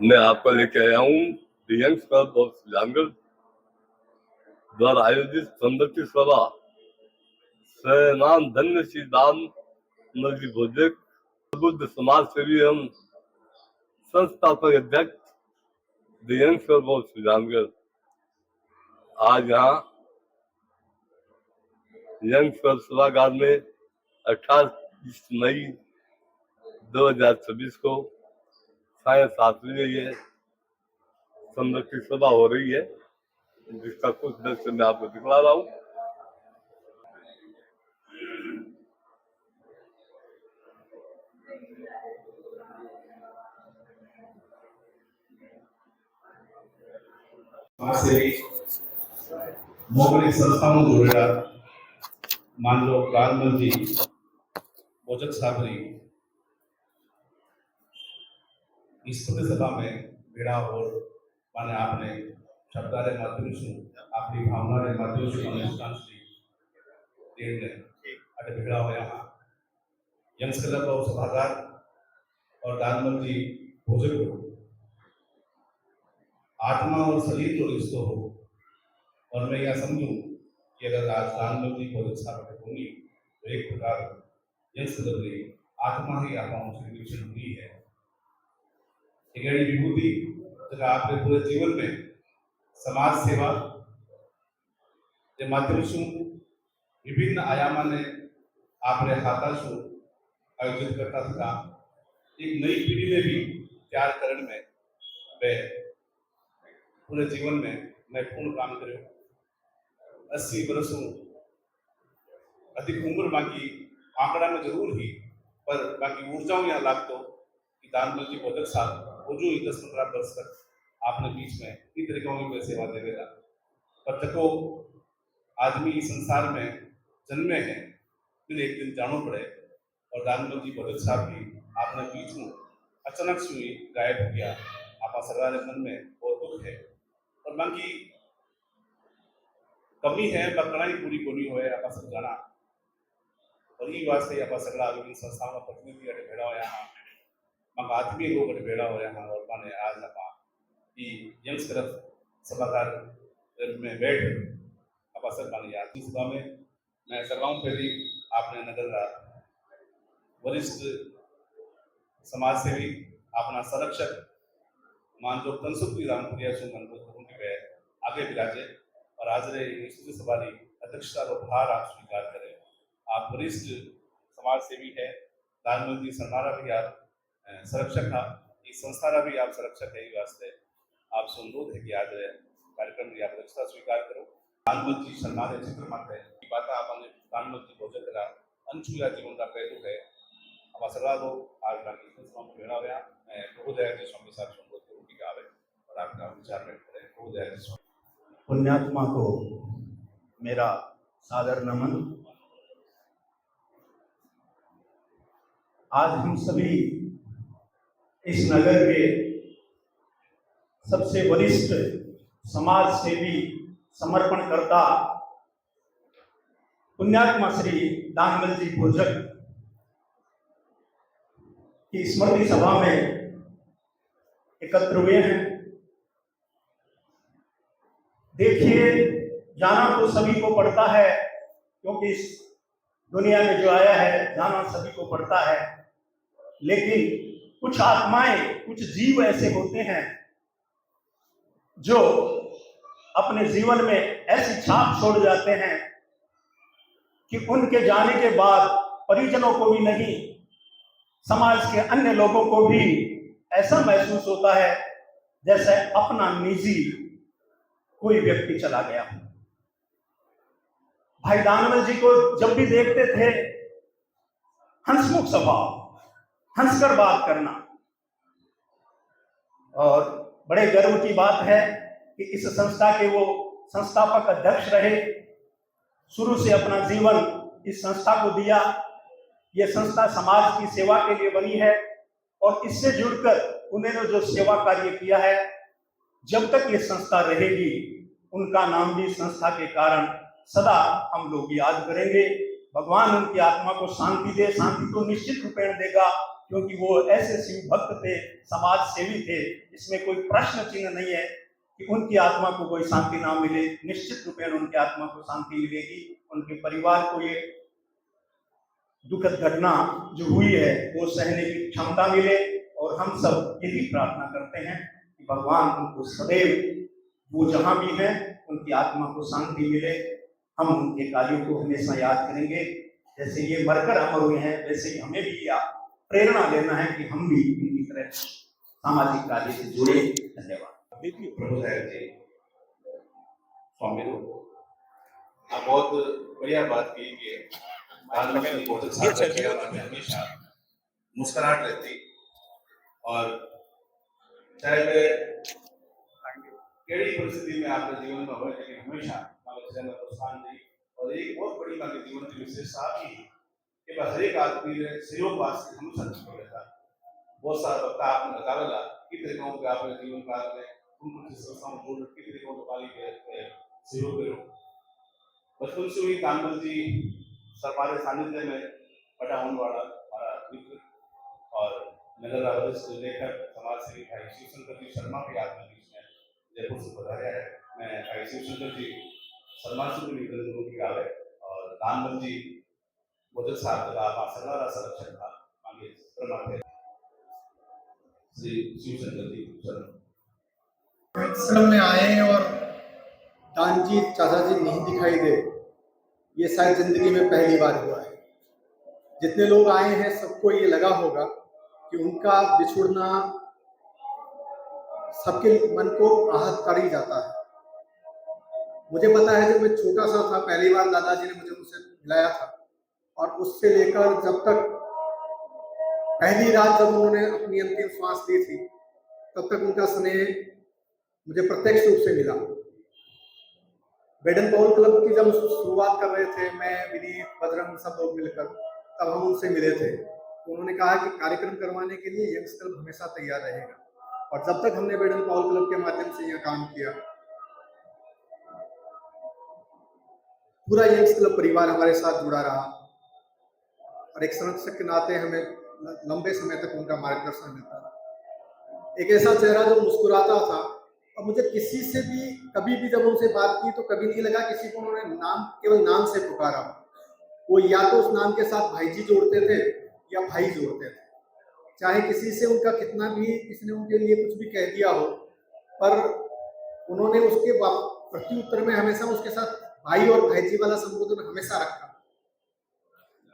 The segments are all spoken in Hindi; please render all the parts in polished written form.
मैं आपको लेके आया हूँ यंग्स क्लब ऑफ सुजानगढ़ द्वारा आयोजित समृद्धि सभा से नाम धन्य श्री दान नजी भोजक बुद्ध समाज सेवी एवं संस्थापक अध्यक्ष यंग्स क्लब ऑफ सुजानगढ़ आज यहाँ यंग्स क्लब सभागार में 28 मई 2026 को साढ़े 7 बजे ये समृद्धि सभा हो रही है, जिसका कुछ दृश्य मैं आपको दिखला रहा हूँ। ભૌગોલિક સંસ્થાઓ જોડેલા માનલો પ્રાણમલજી ભોજક સાબરી इस स्तुति सभा में भेड़ा और माने आपने शब्दारे माध्यम से अपनी भावना रे माध्यम से अनुष्ठान श्री देर ने अटे भेड़ा हो यहाँ यंग्स क्लब ऑफ सभागार और दानमंत्री भोजक हो आत्मा और शरीर तो रिश्तो हो। और मैं यह समझूं कि अगर आज दानमंत्री भोजक साहब की भूमि तो एक प्रकार यंग्स क्लब ने आत्मा ही आत्माओं से विकसित हुई है। एक ऐसी विभूति जगह आपने पूरे जीवन में समाज सेवा के माध्यम से विभिन्न आयाम ने आपने हाथा से आयोजित करता था। एक नई पीढ़ी ने भी तैयार करने में वे पूरे जीवन में मैं पूर्ण काम करो। 80 वर्षों अधिक उम्र बाकी आंकड़ा में जरूर ही पर बाकी ऊर्जाओं यहाँ लागतो कि दानमंत्री भोजक साहब वो जो 10-15 वर्ष तक आपने बीच में इन तरीकों में सेवा देगा। पर तको आदमी इस संसार में जन्मे हैं फिर एक दिन जानो पड़े और दानमंत्री भोजक साहब भी आपने बीच में अचानक से गायब हो गया। आप सरकार मन में बहुत दुख है और बाकी कमी है बकड़ाई पूरी कोनी होए आप सब जाना और ये वास्ते आप सगला विभिन्न संस्थाओं का प्रतिनिधि अटे भेड़ा हो यहाँ मगर आदमी लोग अटे भेड़ा हो यहाँ और माने आज अपा ये यंग्स क्लब सभागार में बैठ आप सब माने याद इस सभा में मैं सर्वांग पहली आपने नगर वरिष्ठ समाज सेवी अपना संरक्षक मान जो तनसुखी रामपुरिया सुमन के आगे विराजे और आज रे स्तुति सभा की अध्यक्षता का भार आप स्वीकार करें। आप वरिष्ठ समाज सेवी है, दानमंत्री सरनारा भी आप संरक्षक था, इस संस्था भी आप संरक्षक है। वास्ते आप अनुरोध है कि आज कार्यक्रम की आप अध्यक्षता स्वीकार करो। दानमंत्री सरनारे चित्र मात्र की बात आपने दानमंत्री भोजक का अनछुआ जीवन का पहलू है। आप सगला लोग आज बाकी संस्थाओं में भेड़ा हुआ प्रभु दयाजी स्वामी साहब अनुरोध करूँ कि आवे और आपका विचार व्यक्त करें। प्रभु दयाजी स्वामी पुण्यात्मा को मेरा सादर नमन। आज हम सभी इस नगर के सबसे वरिष्ठ समाज सेवी समर्पणकर्ता पुण्यात्मा श्री दानमलजी भोजक की स्मृति सभा में एकत्र हुए हैं। देखिए, जाना तो सभी को पड़ता है क्योंकि इस दुनिया में जो आया है जाना सभी को पड़ता है, लेकिन कुछ आत्माएं, कुछ जीव ऐसे होते हैं जो अपने जीवन में ऐसी छाप छोड़ जाते हैं कि उनके जाने के बाद परिजनों को भी नहीं, समाज के अन्य लोगों को भी ऐसा महसूस होता है जैसे अपना निजी कोई व्यक्ति चला गया। भाई दानमल जी को जब भी देखते थे हंसमुख स्वभाव, हंसकर बात करना, और बड़े गर्व की बात है कि इस संस्था के वो संस्थापक अध्यक्ष रहे। शुरू से अपना जीवन इस संस्था को दिया। ये संस्था समाज की सेवा के लिए बनी है और इससे जुड़कर उन्होंने जो सेवा कार्य किया है, जब तक ये संस्था रहेगी उनका नाम भी संस्था के कारण सदा हम लोग याद करेंगे। भगवान उनकी आत्मा को शांति दे। शांति तो निश्चित रूपेण देगा, क्योंकि वो ऐसे शिव भक्त थे, समाज सेवी थे। इसमें कोई प्रश्न चिन्ह नहीं है कि उनकी आत्मा को कोई शांति ना मिले। निश्चित रूपेण उनकी आत्मा को शांति मिलेगी। उनके परिवार को ये दुखद घटना जो हुई है वो सहने की क्षमता मिले, और हम सब यही प्रार्थना करते हैं कि भगवान उनको सदैव, वो जहां भी हैं, उनकी आत्मा को शांति मिले। हम उनके कार्यों को हमेशा याद करेंगे। जैसे ये मरकर अमर हुए हैं, वैसे ही हमें भी प्रेरणा लेना है कि हम भी इनकी तरह सामाजिक कार्य से जुड़े। धन्यवाद। प्रभुदयाल जी, स्वामी आप बहुत बढ़िया बात की कि बहुत अच्छा हमेशा मुस्कुराहट रहती, और चाहे वे केड़ी परिस्थिति में आपके जीवन में हो, लेकिन हमेशा प्रोत्साहन दी। और एक बहुत बड़ी बात जीवन की विशेषता की कि हर एक आदमी ने सहयोग वास्ते हमेशा छुपा रहता। बहुत सारा वक्त आपने बतावेला कि तरीकों के आपने जीवन काल में उन संस्थाओं को की तरीकों को पाली के सहयोग करो। बचपन से ही कानमल जी सरकार सानिध्य में बड़ा होने वाला हमारा मित्र और नगर वरिष्ठ लेखक समाज सेवी भाई शिवशंकर जी शर्मा भी आपने बीच में जयपुर से पधारे है। मैं भाई शिवशंकर जी सम्मान से निवेदन की गावे और कानमल जी बोधक साहब का सलाह संरक्षण था आगे प्रमाण श्री शिवशंकर जी शरण में आए और दानजी चाचा जी नहीं दिखाई दे, ये शायद जिंदगी में पहली बार हुआ है। जितने लोग आए हैं सबको ये लगा होगा कि उनका बिछुड़ना सबके मन को आहत कर ही जाता है। मुझे पता है, जब मैं छोटा सा था पहली बार दादाजी ने मुझे उनसे मिलाया था, और उससे लेकर जब तक पहली रात जब उन्होंने अपनी अंतिम श्वास ली थी, तब तक उनका स्नेह मुझे प्रत्यक्ष रूप से मिला। बेडन पॉल क्लब की जब शुरुआत कर रहे थे, मैं विनीत बजरंग सब लोग मिलकर, तब हम उनसे मिले थे। तो उन्होंने कहा कि कार्यक्रम करवाने के लिए यंग्स क्लब हमेशा तैयार रहेगा। और जब तक हमने बेडन पॉल क्लब के माध्यम से यह काम किया, पूरा यंग्स क्लब परिवार हमारे साथ जुड़ा रहा, और एक संरक्षक के नाते हमें लंबे समय तक उनका मार्गदर्शन मिलता रहा। एक ऐसा चेहरा जो मुस्कुराता था, और मुझे किसी से भी कभी भी जब उनसे बात की तो कभी नहीं लगा किसी को उन्होंने केवल नाम से पुकारा। वो या तो उस नाम के साथ भाई जी जोड़ते थे या भाई जोड़ते थे। चाहे किसी से उनका कितना भी, किसी ने उनके लिए कुछ भी कह दिया हो, पर उन्होंने उसके प्रत्युत्तर में हमेशा उसके साथ भाई और भाई जी वाला संबोधन हमेशा रखा।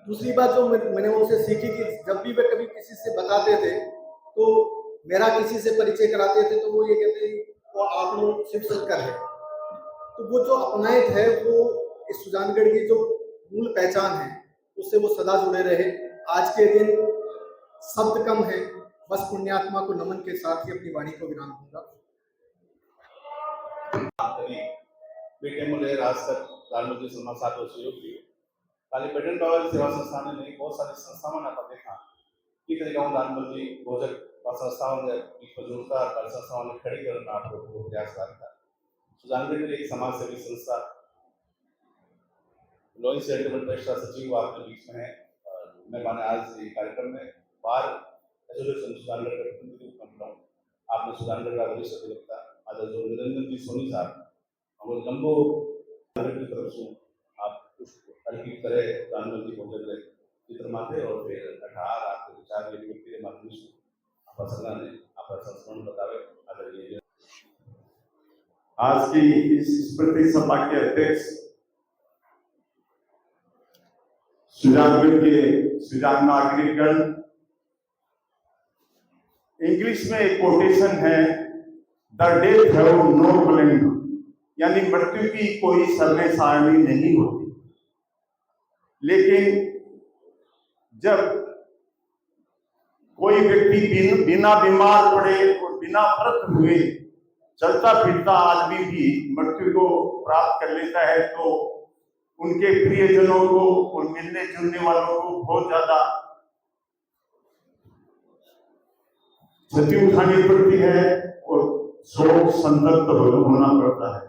दूसरी बात जो मैंने उनसे सीखी कि जब भी वे कभी किसी से बताते थे तो मेरा किसी से परिचय कराते थे तो वो ये कहते वो आप लोग शिवशंकर है। तो वो जो अपनायत है, वो इस सुजानगढ़ की जो मूल पहचान है, उससे वो सदा जुड़े रहे। आज के दिन शब्द कम है, बस पुण्यात्मा को नमन के साथ ही अपनी वाणी को विराम दूंगा। बेटे मुझे आज तक प्रधानमंत्री सम्मान साथ सहयोग दिए। खाली बेडन पॉल सेवा संस्थान ने बहुत सारी संस्थाओं ने देखा कि तरीका प्रधानमंत्री भोजक संस्थाओं ने जोड़ता संस्थाओं ने खड़ी करना आपको प्रयास करता। सुजानगढ़ में एक समाज सेवी संस्था लॉ चैरिटेबल ट्रस्ट का सचिव आपके बीच में है। मैं माने आज ये कार्यक्रम में बार एसोसिएशन सुजानगढ़ के प्रतिनिधि बन आपने सुजानगढ़ का वरिष्ठ अधिवक्ता आदरणीय जो निरंजन जी सोनी साहब और लंबो की तरफ से आप कुछ तरकीब करें प्रधानमंत्री भोजन चित्र माथे और फिर 18 आपके विचार के व्यक्ति के माध्यम से आज की इस स्मृति सभा के अध्यक्ष सुजानगढ़ के सुजान नागरिकगण, इंग्लिश में एक कोटेशन है, the death have no calendar, यानी मृत्यु की कोई समय सारणी नहीं होती। लेकिन जब कोई व्यक्ति बिना बीमार पड़े और बिना व्रत हुए चलता फिरता आदमी भी मृत्यु को प्राप्त कर लेता है, तो उनके प्रियजनों को और मिलने जुलने वालों को बहुत ज्यादा क्षति उठानी पड़ती है और शोक संतप्त होना पड़ता है।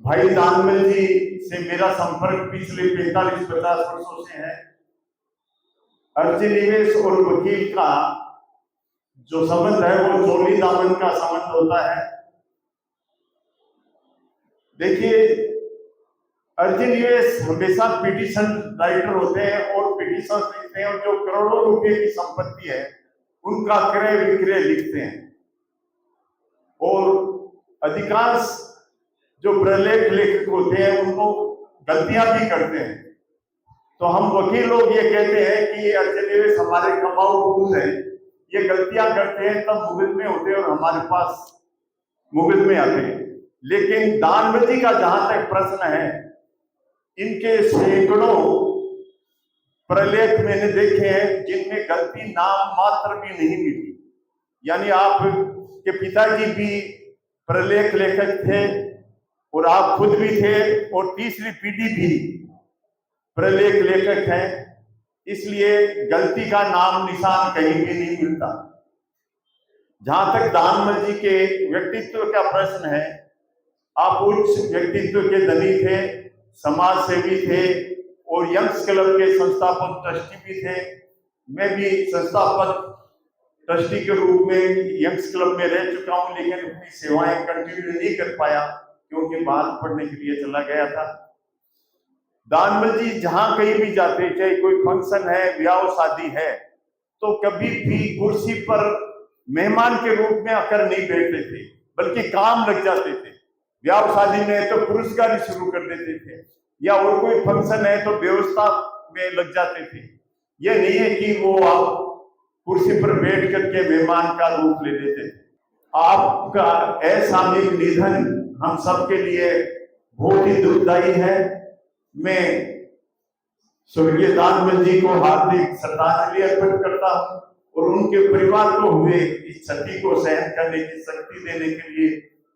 भाई दानमल जी से मेरा संपर्क पिछले 45-50 वर्षों से है। अर्जी निवेश और वकील का जो संबंध है वो जोड़ी दामन का संबंध होता है। देखिए, अर्जी निवेश हमेशा पिटीशन राइटर होते हैं और पिटीशन लिखते हैं और जो करोड़ों रुपए की संपत्ति है उनका क्रय विक्रय लिखते हैं। और अधिकांश जो प्रलेख लेखक होते हैं उनको गलतियां भी करते हैं। तो हम वकील लोग ये कहते हैं कि ये अर्जी निवेश हमारे कमाऊ खून है, ये गलतियां करते हैं तब मुकदमे होते हैं और हमारे पास मुकदमे आते हैं। लेकिन दानमल जी का जहां तक प्रश्न है, इनके सैकड़ों प्रलेख मैंने देखे हैं जिनमें गलती नाम मात्र भी नहीं मिली। यानी आप के पिताजी भी प्रलेख लेखक थे और आप खुद भी थे और तीसरी पीढ़ी भी प्रलेख लेखक हैं, इसलिए गलती का नाम निशान कहीं भी नहीं मिलता। जहां तक दानमल जी के व्यक्तित्व का प्रश्न है, आप उच्च व्यक्तित्व के धनी थे, समाज सेवी थे और यंग्स क्लब के संस्थापक ट्रस्टी भी थे। मैं भी संस्थापक ट्रस्टी के रूप में यंग्स क्लब में रह चुका हूं, लेकिन अपनी सेवाएं कंटिन्यू नहीं कर पाया क्योंकि बाहर पढ़ने के लिए चला गया था। दानमल जी जहां कहीं भी जाते, चाहे कोई फंक्शन है, ब्याह शादी है, तो कभी भी कुर्सी पर मेहमान के रूप में आकर नहीं बैठते थे, बल्कि काम लग जाते थे। ब्याह शादी में तो पुरस्कार शुरू कर देते थे, या और कोई फंक्शन है तो व्यवस्था में लग जाते थे। यह नहीं है कि वो आप कुर्सी पर बैठ करके मेहमान का रूप ले लेते थे। आपका असामयिक निधन हम सबके लिए बहुत ही दुखदायी है। मैं स्वर्गीय दानमल जी को हार्दिक श्रद्धांजलि अर्पित करता हूं और उनके परिवार को हुए इस क्षति को सहन करने की शक्ति देने के लिए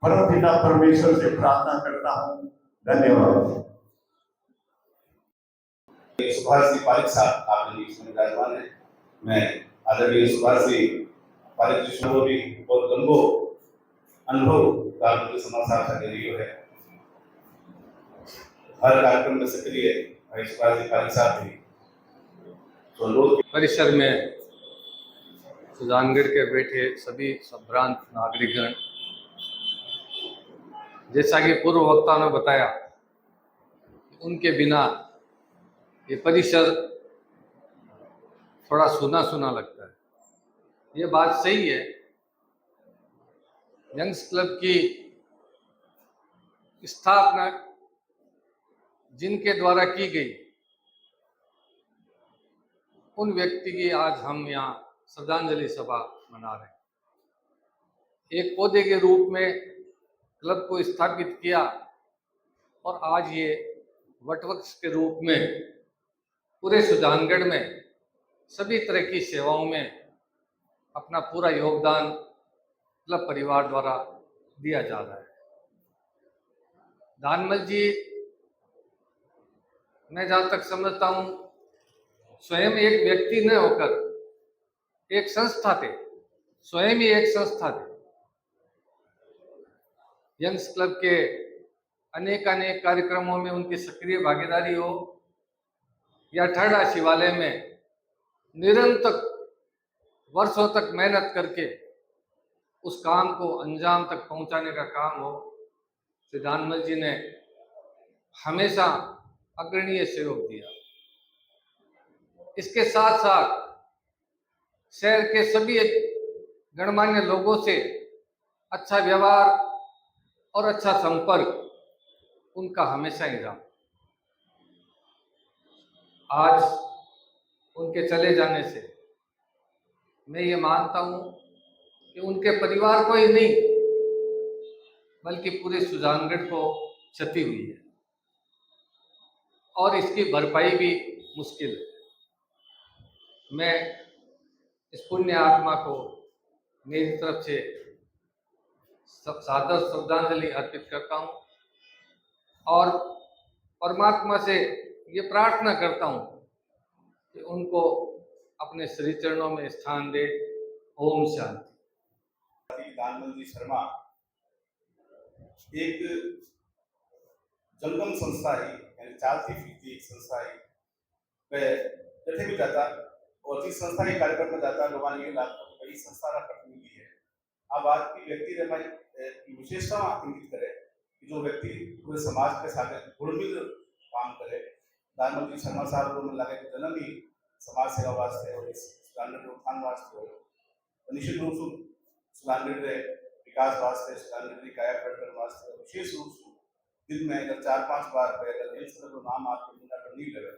परमपिता परमेश्वर से प्रार्थना करता हूं। धन्यवाद। सुभाष सिंह पारिक साहब आपने इसमें विराजमान है। मैं आदरणीय सुभाष सिंह पारिक जी भी और गंभो अनुभव दानमल समाज साहब का जरिए है। हर कार्यक्रम में सक्रिय भाई सुभाष सिंह पारिक साहब भी परिसर में सुजानगढ़ के बैठे सभी संभ्रांत नागरिकगण, जैसा कि पूर्व वक्ता ने बताया, उनके बिना ये परिसर थोड़ा सुना सुना लगता है। ये बात सही है। यंग्स क्लब की स्थापना जिनके द्वारा की गई, उन व्यक्ति की आज हम यहाँ श्रद्धांजलि सभा मना रहे हैं। एक पौधे के रूप में क्लब को स्थापित किया और आज ये वटवृक्ष के रूप में पूरे सुजानगढ़ में सभी तरह की सेवाओं में अपना पूरा योगदान क्लब परिवार द्वारा दिया जा रहा है। दानमल जी, मैं जहाँ तक समझता हूँ, स्वयं एक व्यक्ति न होकर एक संस्था थे, स्वयं ही एक संस्था थे। यंग्स क्लब के अनेक कार्यक्रमों में उनकी सक्रिय भागीदारी हो या ठहरा शिवालय में निरंतर वर्षों तक मेहनत करके उस काम को अंजाम तक पहुंचाने का काम हो, श्री दानमल जी ने हमेशा अग्रणीय सहयोग दिया। इसके साथ साथ शहर के सभी गणमान्य लोगों से अच्छा व्यवहार और अच्छा संपर्क उनका हमेशा ही रहा। आज उनके चले जाने से मैं ये मानता हूँ कि उनके परिवार को ही नहीं बल्कि पूरे सुजानगढ़ को क्षति हुई है और इसकी भरपाई भी मुश्किल है। मैं इस पुण्य आत्मा को मेरी तरफ से सादर श्रद्धांजलि अर्पित करता हूँ और परमात्मा से ये प्रार्थना करता हूँ कि उनको अपने श्री चरणों में स्थान दे। ओम शांति। दानमल जी शर्मा एक जंगम संस्था ही यानी चालती फिरती एक संस्था ही वह जैसे भी जाता और जिस संस्था के कार्यक्रम में जाता लोगों ये लाभ कई संस्था प्रतिनिधि है। अब आज की व्यक्ति की विशेषता इंगित करे कि जो व्यक्ति पूरे समाज के साथ घुलमिल काम करे। प्रधानमंत्री शर्मा साहब को मिल लगे जन्म ही समाज सेवा वास्ते और इस स्टैंडर्ड उत्थान वास्ते हो तो निश्चित रूप से स्टैंडर्ड विकास वास्ते स्टैंडर्ड काया करने वास्ते विशेष रूप से दिन में अगर 4-5 बार अगर एक तरह नाम आपके मुंडा पर नहीं लगे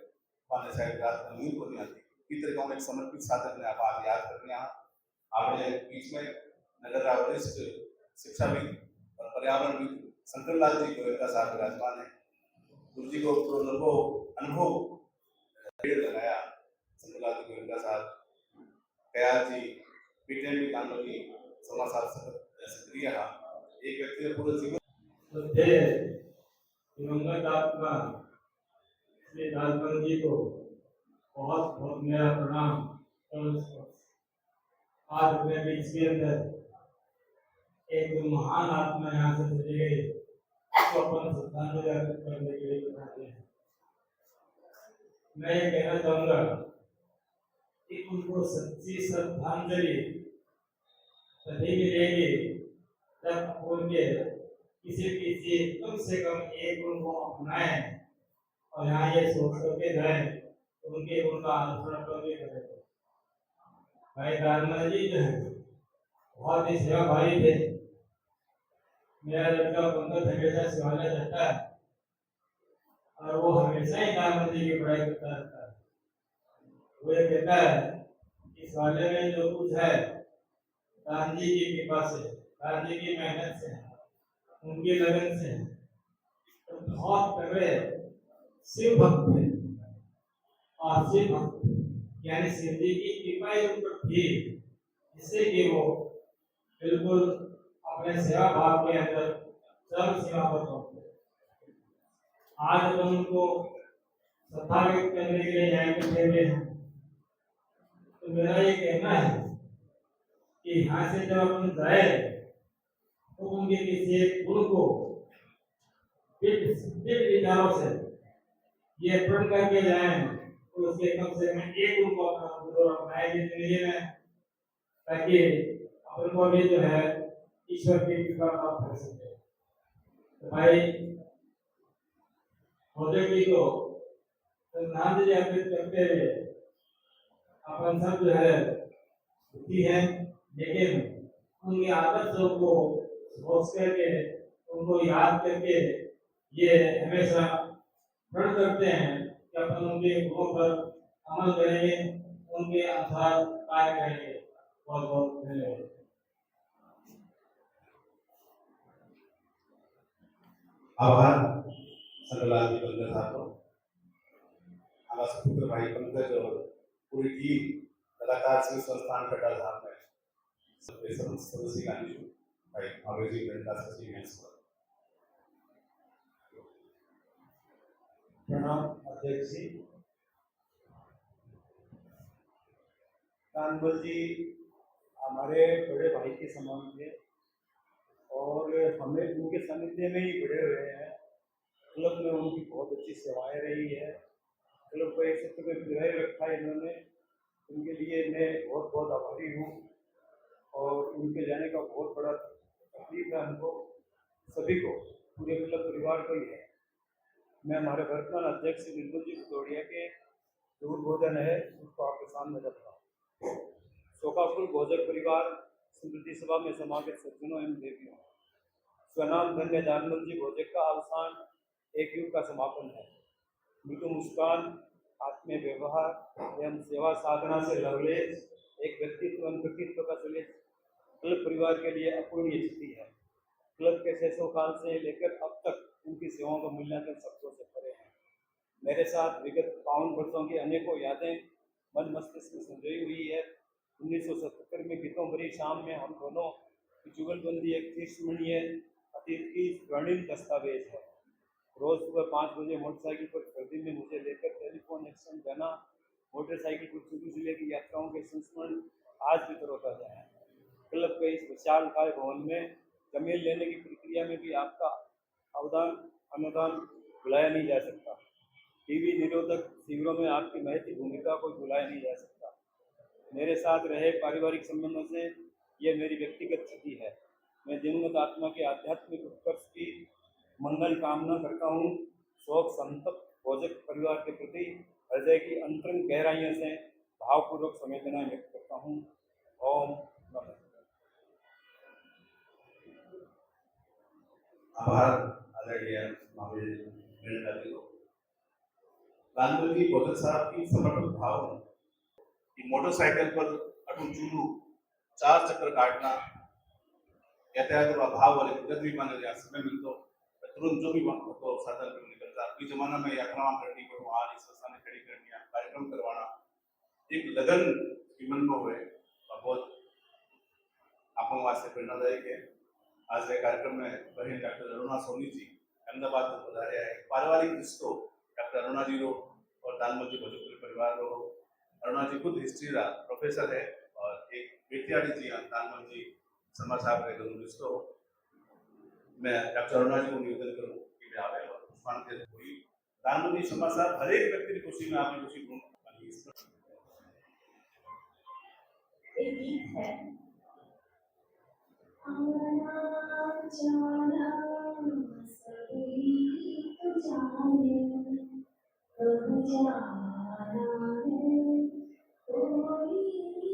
पाने शायद रात में नींद को नहीं आती इस तरह का एक समर्पित साधक ने आप याद करने यहाँ आपने बीच में नगर वरिष्ठ शिक्षाविद और पर्यावरणविद शंकर लाल जी गोयनका साहब विराजमान है। गुरु जी को अनुभव पेड़ लगाया शंकर लाल जी गोयनका साहब कयाल जी पीटेन भी कानून जी समाचार सक्रिय रहा एक व्यक्ति पूरे जीवन दिवंगत आत्मा श्री लालपन जी को बहुत बहुत मेरा प्रणाम। आज अपने बीच के अंदर एक महान आत्मा यहाँ से चली गई तो अपन श्रद्धांजलि अर्पित करने के लिए बनाते हैं। मैं ये कहना चाहूंगा कि उनको सच्ची श्रद्धांजलि तभी मिलेगी जब उनके किसी कम से कम एक गुण को अपनाए और यहाँ ये सोच करके जाए तो उनके गुण का अनुसरण करके करें। भाई दानमल जी जो है बहुत ही सेवा भारी थे। मेरा लड़का पंकज हमेशा शिवालय जाता है और वो हमेशा ही दानमल जी की पढ़ाई करता रहता है। वो ये कहता है कि शिवालय में जो कुछ है गांधी जी की कृपा से गांधी की मेहनत से उनकी लगन से तो बहुत तगड़े शिव भक्त थे और शिव भक्त यानी शिव जी की कृपा उन पर थी जिससे कि वो बिल्कुल अपने सेवा भाव के अंदर चरम सीमा पर पहुंचे। आज हम उनको श्रद्धा व्यक्त करने के लिए यहाँ बैठे हुए हैं तो मेरा ये कहना है कि यहाँ से जब अपन जाए तो उनके किसी एक गुण को विचारों से ये प्रण करके जाए तो उसके कम से कम एक गुण को अपनाए जिंदगी में ताकि अपन को भी जो है ईश्वर की कृपा प्राप्त कर सके। तो भाई जी को श्रद्धांजलि अर्पित करते हुए अपन सब जो है दुखी है लेकिन उनके आदर्शों को सोच करके उनको याद करके ये हमेशा प्रण करते हैं कि अपन उनके गुणों पर अमल करेंगे उनके अनुसार कार्य करेंगे। बहुत बहुत धन्यवाद। आभार शंकरलाल जी पंकज साहब को हमारा सुपुत्र भाई पंकज और पूरी टीम कलाकार सिंह संस्थान खट्टा साहब में सदस्य गांधी भाई अंग्रेजी गणिता सचिव हैं प्रणाम अध्यक्ष जी। कानबल जी हमारे बड़े भाई के समान थे और हमें उनके सानिध्य में ही बड़े हुए हैं। क्लब में उनकी बहुत अच्छी सेवाएं रही है। क्लब को एक सत्य में बनाए रखा है इन्होंने, उनके लिए मैं बहुत बहुत आभारी हूँ और उनके जाने का बहुत बड़ा तकलीफ है हमको सभी को, पूरे क्लब परिवार को ही है। मैं हमारे वर्तमान अध्यक्ष निर्मल जी भदौड़िया के दूर भोजन है उसको आपके सामने रख रहा हूँ। शोकाकुल भोजक परिवार स्मृति सभा में समापित सज्जनों एवं देवियों, स्वनाम धन्य दानमल जी भोजक का अवसान एक युग का समापन है। मृदु मुस्कान, आत्मीय व्यवहार एवं सेवा साधना से लवलेश एक व्यक्तित्व एवं कृतित्व का सुलेख क्लब परिवार के लिए अपूर्णीय क्षति है। क्लब के 600 साल से लेकर अब तक उनकी सेवाओं का मूल्यांकन शब्दों से परे है। मेरे साथ विगत 52 वर्षों की अनेकों यादें मन मस्तिष्क में संजोई हुई है। 1977 में गीतों भरी शाम में हम दोनों की जुगलबंदी एक स्मरणीय अतीत की स्वर्णिम दस्तावेज है। रोज सुबह 5 बजे मोटरसाइकिल पर सर्दी में मुझे लेकर टेलीफोन एक्सचेंज जाना, मोटरसाइकिल पर चुरू जिले की यात्राओं के संस्मरण आज भी तरोताजा है। क्लब के इस विशालकाय भवन में जमीन लेने की प्रक्रिया में भी आपका अवदान अनुदान भुलाया नहीं जा सकता। टीबी निरोधक शिविरों में आपकी महती भूमिका को भुलाया नहीं जा सकता। मेरे साथ रहे पारिवारिक संबंधों से यह मेरी व्यक्तिगत क्षति है। मैं दिवंगत आत्मा के आध्यात्मिक उत्कर्ष की मंगल कामना करता हूँ। शोक संतप्त भोजक परिवार के प्रति हृदय की अंतरंग गहराइयों से भावपूर्वक संवेदना व्यक्त करता हूँ। ओम नमः। आभार आदरणीय महावीर मेलकाजी को। लालगढ़ जी भोजन साहब की समर्पित भाव कि मोटरसाइकिल पर अटू चूलू 4 चक्कर काटना यातायात और अभाव वाले जब भी माने जहाँ समय मिलता तो तुरंत जो भी तो साधन पर निकलता। अभी जमाना में यात्रा करनी पड़ो आज इस स्थान खड़ी करनी कार्यक्रम करवाना एक लगन की मन में हुए और बहुत आपको वास्ते प्रेरणादायक है। आज के कार्यक्रम में बहन डॉक्टर अरुणा सोनी जी अहमदाबाद को बता रहे हैं पारिवारिक रिश्तों डॉक्टर अरुणा जी रो और दानमल जी भोजपुरी परिवार रो। अरुणा जी खुद हिस्ट्री का प्रोफेसर है और एक बेटियाड़ी जी दानमल जी समाज साहब के दोनों रिश्तों। मैं डॉक्टर अरुणा जी को निवेदन करूँ कि वे आवे और उस्मान के हुई दानमल जी समाज साहब हर एक व्यक्ति की खुशी में आपकी खुशी ढूंढ एक गीत है आना जाना सभी तो जाने कब जाना है कोई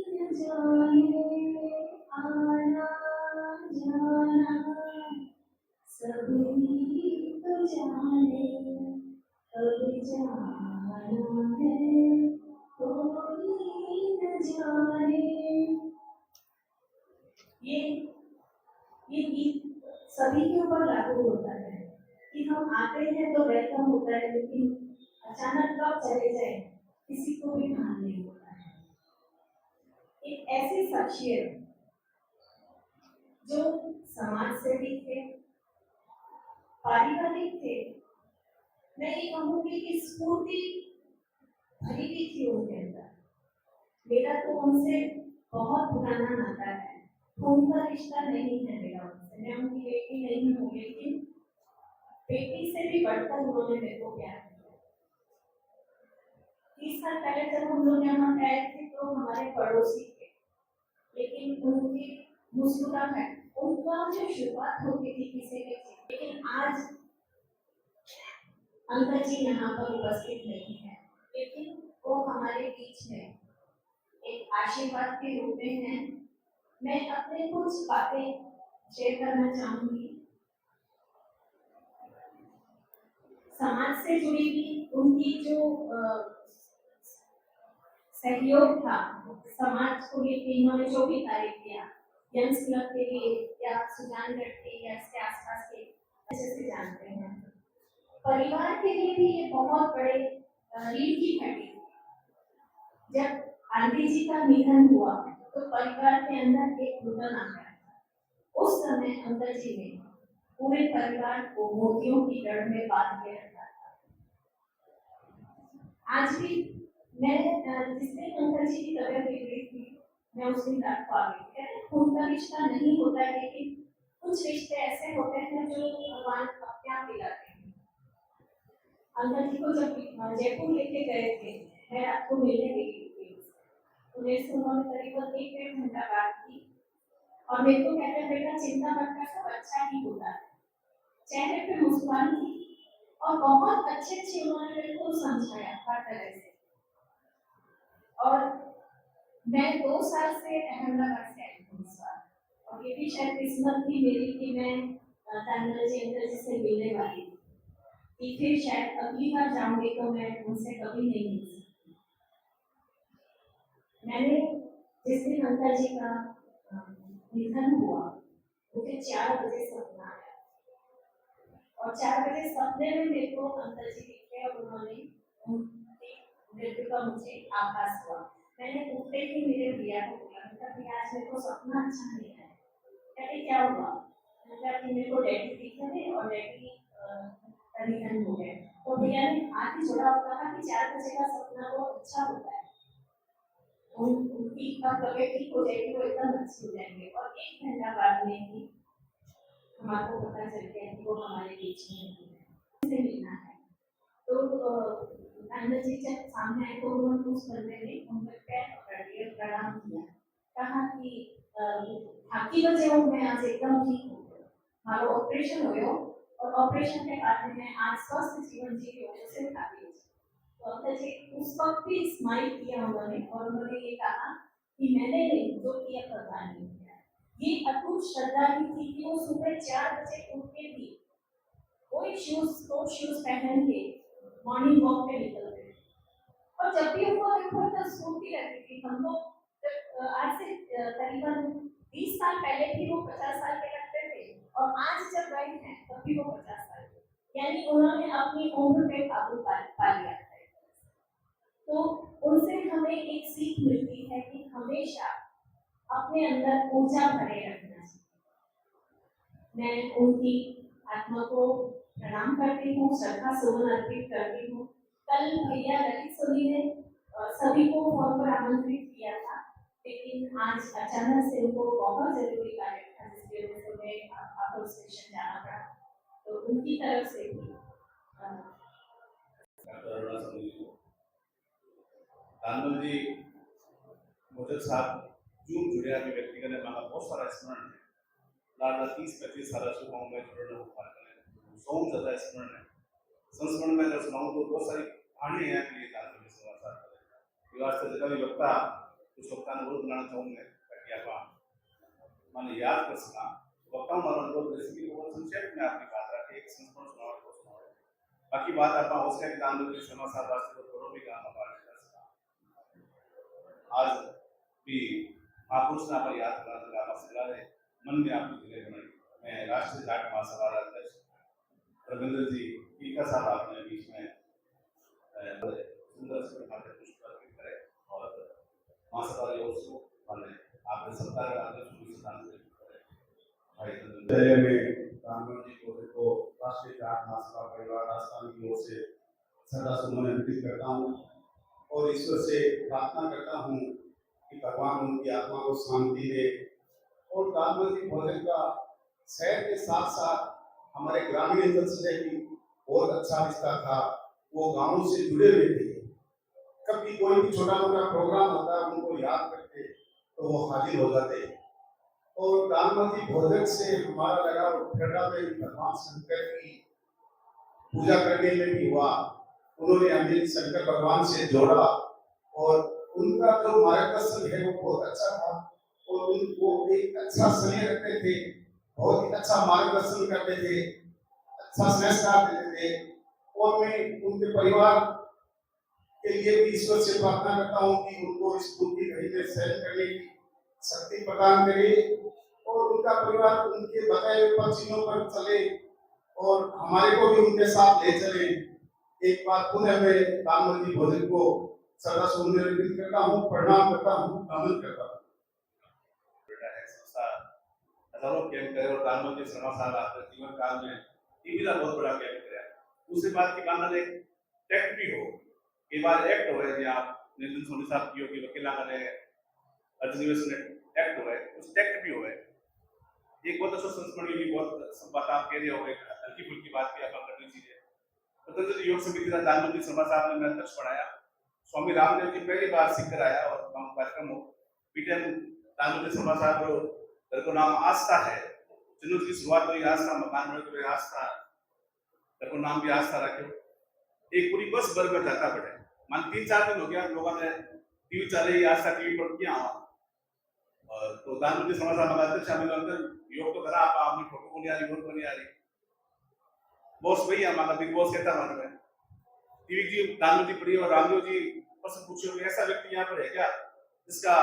न जाने आना जाना सभी तो जाने कब जाना है कोई न जाने। ये गीत सभी के ऊपर लागू होता है कि हम आते हैं तो वेलकम होता है लेकिन अचानक कब चले जाए किसी को भी भान नहीं होता है। एक ऐसी शख्सियत जो समाज सेवी थे, पारिवारिक थे, मैं ये कहूँगी कि स्फूर्ति भरी भी थी उनके अंदर। मेरा तो उनसे बहुत पुराना नाता है, खून का रिश्ता नहीं है मेरा उनसे। मैं उनकी बेटी नहीं हूँ लेकिन बेटी से भी बढ़कर उन्होंने मेरे को प्यार किया। 30 साल पहले जब हम लोग यहाँ गए थे तो हमारे पड़ोसी थे लेकिन उनकी मुस्कुराहट उनका जो शुरुआत होती थी किसी के चीज। लेकिन आज अंकल जी यहाँ पर उपस्थित नहीं है लेकिन वो हमारे बीच में एक आशीर्वाद के रूप में है। मैं अपने कुछ बातें शेयर करना चाहूंगी। समाज से जुड़ी हुई उनकी जो सहयोग था समाज को लेकर इन्होंने जो भी कार्य किया यंग्स क्लब के लिए या सुजानगढ़ के या इसके आसपास के अच्छे से जानते हैं। परिवार के लिए भी ये बहुत बड़े रीढ़ की हड्डी। जब आंटी जी का निधन हुआ तो परिवार के अंदर एक घुटन आ गया। उस समय अंकल जी ने पूरे परिवार को मोतियों की जड़ में बांध के रखा था। आज भी मैं जिस दिन अंकल जी की तबीयत बिगड़ी थी मैं उस दिन रात को आ गई। कहते खून का रिश्ता नहीं होता है लेकिन कुछ रिश्ते ऐसे होते हैं जो भगवान अपने आप दिलाते हैं। अंकल जी को जब जयपुर लेके गए थे मैं आपको मिलने गई थी तो मेरे से उन्होंने करीबन 1-1.5 घंटा बात की और मेरे को कहते हैं बेटा चिंता मत कर सब अच्छा ही होता है। चेहरे पे मुस्कान थी और बहुत अच्छे उन्होंने मेरे को समझाया हर तरह से। और मैं 2 साल से अहमदाबाद से आई हूँ इस बार और ये भी शायद किस्मत थी मेरी कि मैं दानमल जी अंकल जी से मिलने वाली थी कि फिर शायद अगली बार जाऊंगी तो मैं उनसे कभी नहीं मिल सकती। मैंने जिस दिन अंकल जी का निधन हुआ मुझे 4 बजे सपना आया और 4 बजे सपने में मेरे को अंकल जी दिखे और उन्होंने उनकी मृत्यु का मुझे आभास हुआ। मैंने उठते ही मेरे भैया को बोला भैया आज मेरे को सपना अच्छा नहीं है। कहते क्या हुआ? कि मेरे को डैडी दिखे थे और डैडी का निधन हो गया। तो भैया ने हाथ ही जोड़ा और कहा कि 4 बजे का सपना बहुत अच्छा होता है, उनकी तबीयत ठीक हो जाएगी वो एकदम अच्छी हो जाएंगे। और 1 घंटा बाद में ही हमारे पता चल गया कि वो हमारे बीच में मिलना है। लोग गांधी जी जब सामने आए तो उन्होंने उस बंदे ने उन पर पैर पकड़ लिए, प्रणाम किया, कहा कि थाकी बजे हूँ मैं आज एकदम ठीक हूँ, मारो ऑपरेशन हो और ऑपरेशन के बाद में मैं आज स्वस्थ जीवन जी रही हूँ, उसे थाकी बजे। तो अंकल जी उस वक्त भी स्माइल किया उन्होंने और उन्होंने ये कहा कि मैंने नहीं, जो किया भगवान ने किया। ये अटूट श्रद्धा ही थी कि वो सुबह 4 बजे उठ के भी कोई स्पोर्ट शूज पहन के मॉर्निंग वॉक पे निकलते थे। और जब भी उनको देखो तो स्फूर्ति रहती थी। हम लोग आज से करीबन 20 साल पहले भी वो 50 साल के लगते थे और आज जब गए हैं तब भी वो 50 साल के, यानी उन्होंने अपनी उम्र पे काबू पा लिया है। तो उनसे हमें एक सीख मिलती है कि हमेशा अपने अंदर ऊर्जा भरे रखना चाहिए। मैं उनकी आत्मा को प्रणाम करती हूँ, श्रद्धा सुमन अर्पित करती हूँ। कल भैया ललित सोनी ने सभी को फोन पर आमंत्रित किया था, लेकिन आज अचानक से उनको बहुत जरूरी कार्य था जिसकी वजह से उन्हें आउट स्टेशन जाना पड़ा। तो उनकी तरफ से भी दानवल जी मोदक साहब जून जुड़िया के व्यक्तिगत ने मांगा बहुत सारा स्मरण है, लाडला 30-35 साल सुखाऊं मैं जुड़ने को पार करें, सौ ज्यादा स्मरण है। संस्मरण में अगर सुनाऊं तो बहुत सारी कहानी है कि दानवल जी समाचार करें विवाह से जगह भी वक्ता कुछ वक्ता अनुरोध बनाना चाहूंगा ताकि आप माने याद कर सका। वक्ता हमारा अनुरोध रेसिपी को संक्षेप में आपकी बात रखे, एक संस्मरण सुनाओ को सुनाओ, बाकी बात आप उसके दानवल जी समाचार वास्ते को थोड़ा भी काम हमारे आज भी महापुरुष ने पर याद करना का मसला है मन में आपकी दिले बनाई। मैं राष्ट्रीय जाट महासभा अध्यक्ष रविंद्र जी टीका साहब आपने बीच में सुंदर से माथे पुष्प अर्पित करे और महासभा के उसको माने आपने सत्ता का अध्यक्ष को स्थान से करे। पहले में रामगढ़ जी को देखो राष्ट्रीय जाट महासभा परिवार राजस्थान की ओर से श्रद्धा सुमन अर्पित करता हूँ और ईश्वर से प्रार्थना करता हूँ कि भगवान उनकी आत्मा को शांति दे। और रामगढ़ जी भोजन का शहर के साथ साथ हमारे ग्रामीण अंचल से भी बहुत अच्छा रिश्ता था, वो गांवों से जुड़े हुए थे। कभी कोई भी छोटा मोटा प्रोग्राम होता है उनको याद करते तो वो हाजिर हो जाते। और रामगढ़ जी भोजन से हमारा लगाव ठंडा में भगवान शंकर की पूजा करने में भी हुआ। उन्होंने हमें शंकर भगवान से जोड़ा और उनका जो मार्गदर्शन है वो बहुत अच्छा था और उनको एक अच्छा समय रखते थे, बहुत ही अच्छा मार्गदर्शन करते थे, अच्छा संस्कार देते थे। और मैं उनके परिवार के लिए भी ईश्वर से प्रार्थना करता हूँ कि उनको इस बुद्धि घड़ी में सहन करने की शक्ति प्रदान करे और उनका परिवार उनके बताए हुए पक्षियों पर चले और हमारे को भी उनके साथ ले चले। एक बार पुनः मैं रामगढ़ जी भोजन को श्रद्धा सुमन अर्पित करता हूँ, प्रणाम करता हूँ, नमन करता हूँ। बेटा है संस्था हजारों कैंप करे और रामगढ़ जी समाचार आपके जीवन काल में टीवी का बहुत बड़ा कैंप किया। दूसरी बात की बात एक टेक्ट भी हो, कई बार एक्ट हो है या नितिन सोनी साहब की होगी वकीला करे अधिनिवेशन एक्ट हो है, उस टेक्ट भी हो है। एक बहुत अच्छा संस्मरण की बहुत बात आप कह रहे हो, एक हल्की फुल्की बात की आप करनी चाहिए। पतंजलि योग समिति का दानवल जी समाचार में मैं अध्यक्ष पढ़ाया, स्वामी रामदेव जी पहली बार सीख कर आया और कार्यक्रम हो पीटीएम दानवल जी समाचार को नाम आस्था है, जिन्होंने की शुरुआत हुई आस्था मकान में आस्था को नाम भी आस्था रखे। एक पूरी बस भर में जाता पड़े मान 3-4 दिन हो गया लोगों ने टीवी चले आस्था टीवी पर किया और तो दानवल जी समाचार में अध्यक्ष शामिल अंदर योग तो करा आप अपनी फोटो को नहीं आ रही, वोट को नहीं आ रही, बॉस वही है हमारा बिग बॉस कहता मान में टीवी जी दानवल जी पड़ी और रामदेव जी प्रश्न पूछे हुए ऐसा व्यक्ति यहाँ पर है क्या जिसका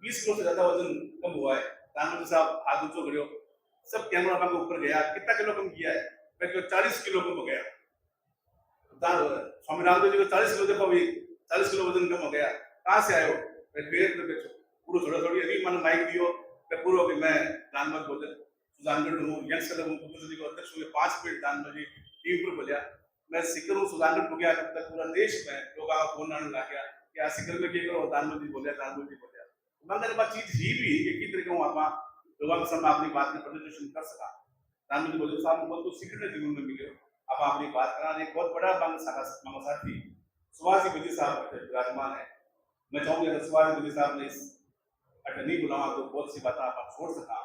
20 किलो से ज्यादा वजन कम हुआ है। दानवल जी साहब हाथ ऊंचो करो, सब कैमरा मैन के ऊपर गया, कितना किलो कम किया है? मैं 40 किलो कम हो गया। स्वामी रामदेव जी को 40 किलो देखो अभी 40 किलो वजन कम हो गया, कहाँ से आयो? मैं पेट में बेचो पूरा थोड़ा थोड़ी अभी मन माइक दियो मैं पूरा भी मैं दानवल भोजन सुजानगढ़ हूँ यंगस्टर हूँ जी को अध्यक्ष हुए 5 मिनट दानवल जी टीवी पर बोलिया मैं सिकर हूँ सुजानगढ़ हो गया तब तक पूरा देश में लोग फोन आने लग गया कि आ सिकर में क्या करो दानवल जी बोलिया मंदिर बात चीज ही भी एक ही तरीके आप लोगों के सामने अपनी बात में प्रेजेंटेशन कर सका। दानवल जी बोले साहब बहुत कुछ सीखने जीवन में मिले आप अपनी बात कराने एक बहुत बड़ा मांग साथी सुभाष विधि साहब विराजमान है। मैं चाहूंगा अगर सुभाष विधि साहब ने इस अटनी बुलावा तो बहुत सी बातें आप छोड़ सका।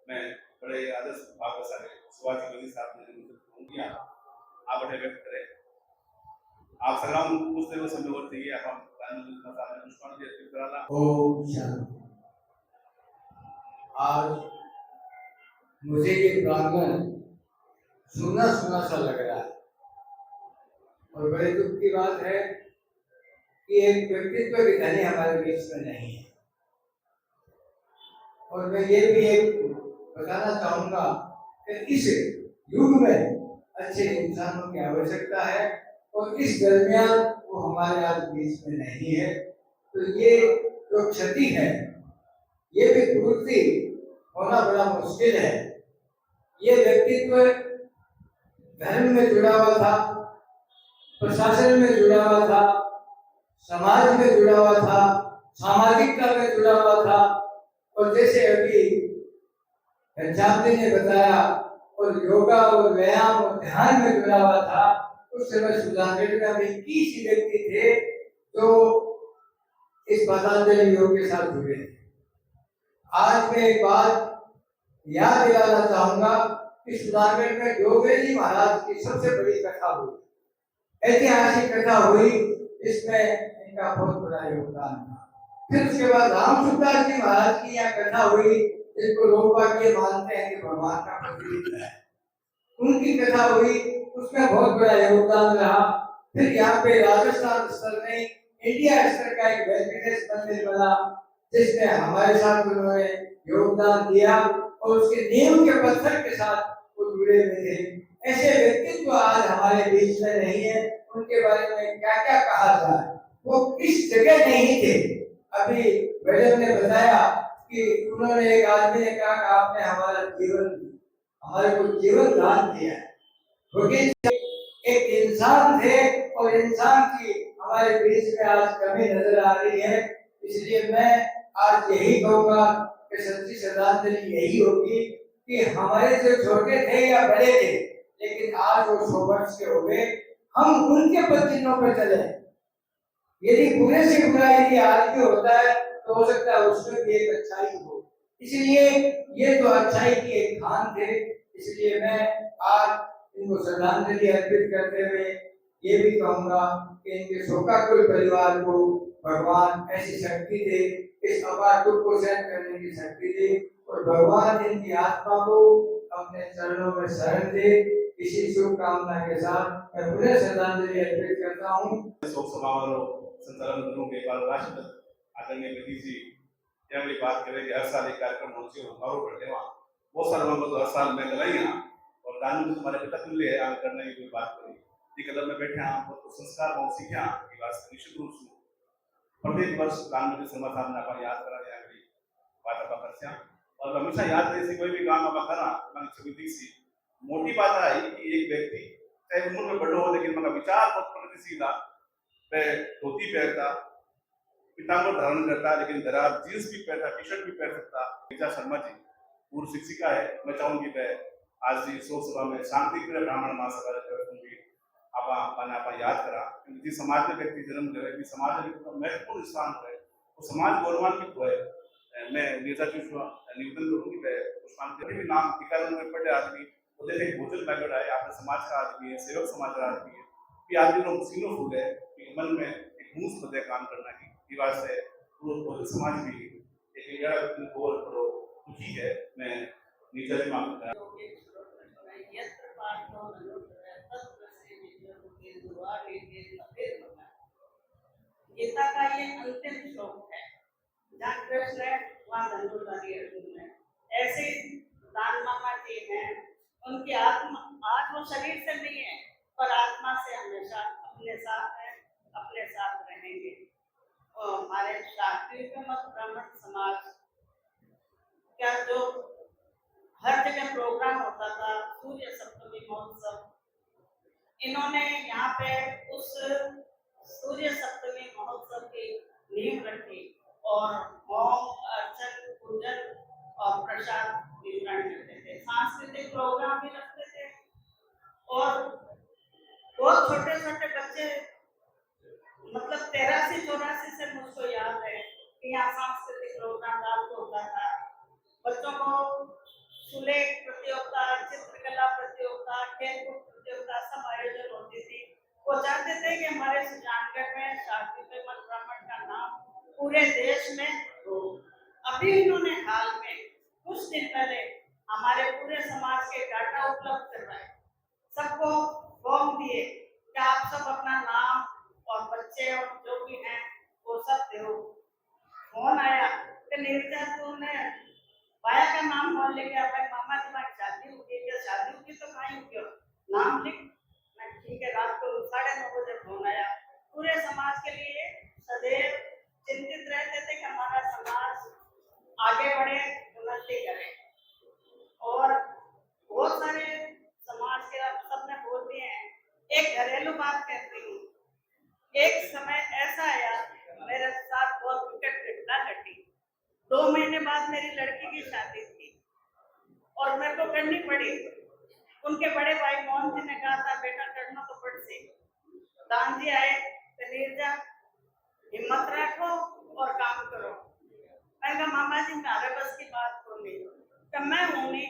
मैं बड़े आदर्श भाव के साथ सुभाष विधि साहब ने फोन किया आप बड़े व्यक्त करें आप सलाम कुछ देर समय और चाहिए आप प्रधानमंत्री साहब ने पुष्पांजलि अर्पित कराना। ओम शांति। आज मुझे ये प्रांगण सुना सुना सा लग रहा है और बड़े दुख की बात है कि एक व्यक्तित्व की धनी हमारे बीच में नहीं है। और मैं ये भी एक बताना चाहूंगा कि इस युग में अच्छे इंसानों की आवश्यकता है और इस दरमियान वो हमारे आज बीच में नहीं है। तो ये जो क्षति है ये भी पूर्ति होना बड़ा मुश्किल है। ये व्यक्तित्व धर्म में जुड़ा हुआ था, प्रशासन में जुड़ा हुआ था, समाज में जुड़ा हुआ था, सामाजिकता में जुड़ा हुआ था। और जैसे अभी पंजाब जी ने बताया और योगा और व्यायाम और ध्यान में जुड़ा हुआ था। उस समय सुजानगढ़ में अभी 21 व्यक्ति थे जो इस पतंजलि योग के साथ जुड़े थे। आज मैं एक बात याद दिलाना चाहूंगा कि सुजानगढ़ में जोगेश्वर जी महाराज की सबसे बड़ी कथा हुई, ऐतिहासिक कथा हुई, इसमें इनका बहुत बड़ा योगदान था। फिर उसके बाद रामसुखदास जी महाराज की यहाँ कथा हुई जिनको लोग वाक्य मानते हैं कि भगवान का प्रतिरूप है, उनकी कथा हुई, उसमें बहुत बड़ा योगदान रहा। फिर यहाँ पे राजस्थान स्तर में इंडिया स्तर का एक वेंकटेश मंदिर बना जिसमें हमारे साथ उन्होंने योगदान दिया और उसके नींव के पत्थर के साथ वो जुड़े हुए थे। ऐसे व्यक्तित्व आज हमारे बीच में नहीं है, उनके बारे में क्या क्या कहा जाए, वो इस जगह नहीं थे। अभी मैडम ने बताया कि उन्होंने एक आदमी ने कहा कि आपने हमारे को जीवन दान दिया है, क्योंकि एक इंसान थे और इंसान की हमारे बीच में आज कमी नजर आ रही है। इसलिए मैं आज यही कहूंगा कि सच्ची श्रद्धांजलि यही होगी कि हमारे जो छोटे थे या बड़े थे लेकिन आज वो 100 वर्ष के हो गए, हम उनके पदचिन्हों पर चले। यदि बुरे से बुरा यदि आदमी होता है तो हो सकता है उसमें भी एक अच्छाई हो, इसलिए ये तो अच्छाई की एक खान थे। इसलिए मैं आज इनको श्रद्धांजलि अर्पित करते हुए ये भी कहूंगा कि इनके शोकाकुल परिवार को भगवान ऐसी शक्ति दे, इस अपार दुख को सहन करने की शक्ति दे और भगवान इनकी आत्मा को अपने चरणों में शरण दे। इसी शुभकामना के साथ मैं पुनः श्रद्धांजलि अर्पित करता हूँ। शोक समारोह संचालन करूँ के बाद राष्ट्रपति आदरणीय मोदी जी यावेळी बात करें कि हर साल एक कार्यक्रम होती है हमारो बढ़ेवा वो साल हम तो हर साल में लगाई और कानून तुम्हारे पिता के लिए आगे करने की कोई बात करी ये कदम में बैठे हैं तो संस्कार बहुत सीखे की बात निश्चित रूप से प्रत्येक वर्ष प्रधानमंत्री समाधान आप याद करा जाएगी बात आप करते और हमेशा याद रहे कोई भी काम आप करा मैं छवि सी मोटी बात आई कि एक व्यक्ति चाहे उम्र में बड़ो हो लेकिन मगर विचार बहुत प्रगतिशील धोती पहनता पीताम्बर धारण करता लेकिन दरार जींस भी पहनता टी शर्ट भी पहन सकता। ऋचा शर्मा जी पूर्व शिक्षिका है। मैं चाहूंगी वह आज की शोक सभा में शांति प्रिय ब्राह्मण महासभा आप याद करा जिस समाज में व्यक्ति जन्म ले समाज में महत्वपूर्ण स्थान है वो समाज गौरवान्वित हुए। मैं निवेदन करूंगी पुष्पांजलि भी नाम टीकाकरण में पड़े आदमी वो जैसे भोजन बैगड़ है आपने समाज का आदमी है सेवक समाज का आदमी है कि आदमी लोग सीनो फूल है कि मन में एक मूस बदे काम करना की दीवार से पूरा समाज भी एक दुखी है। मैं नीचे भी मांग करता गीता का ये अंतिम श्लोक है जहाँ कृष्ण है वहाँ धनुर्धारी अर्जुन है। ऐसे दान मामा जी हैं उनकी आत्मा आज वो शरीर से नहीं है पर आत्मा से हमेशा अपने साथ है अपने साथ रहेंगे। और हमारे शास्त्रीय मत ब्राह्मण समाज क्या जो हर जगह प्रोग्राम होता था सूर्य सप्तमी महोत्सव इन्होंने यहाँ पे उस सूर्य सप्तमी महोत्सव की नींव रखी और होम अर्चन पूजन और प्रसाद वितरण करते थे, सांस्कृतिक प्रोग्राम भी रखते थे और बच्चों को सुलेख प्रतियोगिता, चित्रकला प्रतियोगिता, खेलकूद प्रतियोगिता सब आयोजन होती थी। वो चाहते थे कि हमारे सुजानगढ़ में शादी ब्राह्मण का नाम पूरे देश में हो। अभी इन्होंने हाल में कुछ दिन पहले हमारे पूरे समाज के डाटा उपलब्ध करवाए, सबको फॉर्म दिए कि आप सब अपना नाम और बच्चे और जो भी हैं वो सब दो। फोन आया कि नीरजा तूने बाया का नाम कौन ले गया? भाई मामा तुम्हारी शादी होगी क्या? शादी होगी तो कहीं होगी, नाम लिख। मैं ठीक है, रात को 9:30 बजे फोन आया। पूरे समाज के लिए सदैव चिंतित रहते थे कि हमारा समाज आगे बढ़े, उन्नति करे। और बहुत सारे समाज के आप सबने बोल दिए हैं। एक घरेलू बात कहती हूँ, एक समय ऐसा आया मेरे साथ बहुत विकट घटना घटी। 2 महीने बाद मेरी लड़की की शादी थी और मेरे को करनी पड़ी। उनके बड़े भाई मोहन जी ने कहा था बेटा करना तो पड़ सी। दान जी आए तो नीरजा हिम्मत रखो और काम करो। मैंने कहा मामा जी मेरे बस की बात को नहीं, तो मैं हूँ नहीं।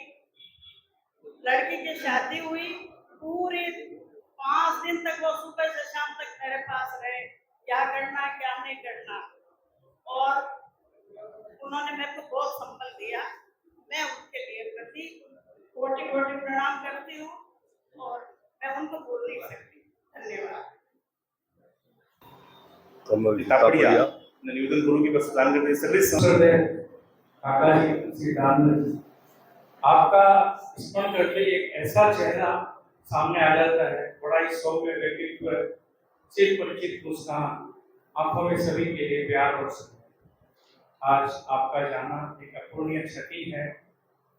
लड़की की शादी हुई, पूरे 5 दिन तक वो सुबह से शाम तक मेरे पास रहे, क्या करना क्या नहीं करना। और उन्होंने मेरे को बहुत संबल दिया। मैं उनके लिए प्रति कोटि-कोटि प्रणाम करती हूँ और मैं उनको भूल नहीं सकती। धन्यवाद। तापड़िया निवेदन करूँ कि बस सुजानगढ़ में सभी काका जी श्री दानंद जी, आपका स्मरण करके एक ऐसा चेहरा सामने आ जाता है, बड़ा ही सौम्य व्यक्तित्व, चिर परिचित मुस्कान, आंखों में सभी के लिए प्यार और स्नेह। आज आपका जाना एक अपूर्णीय क्षति है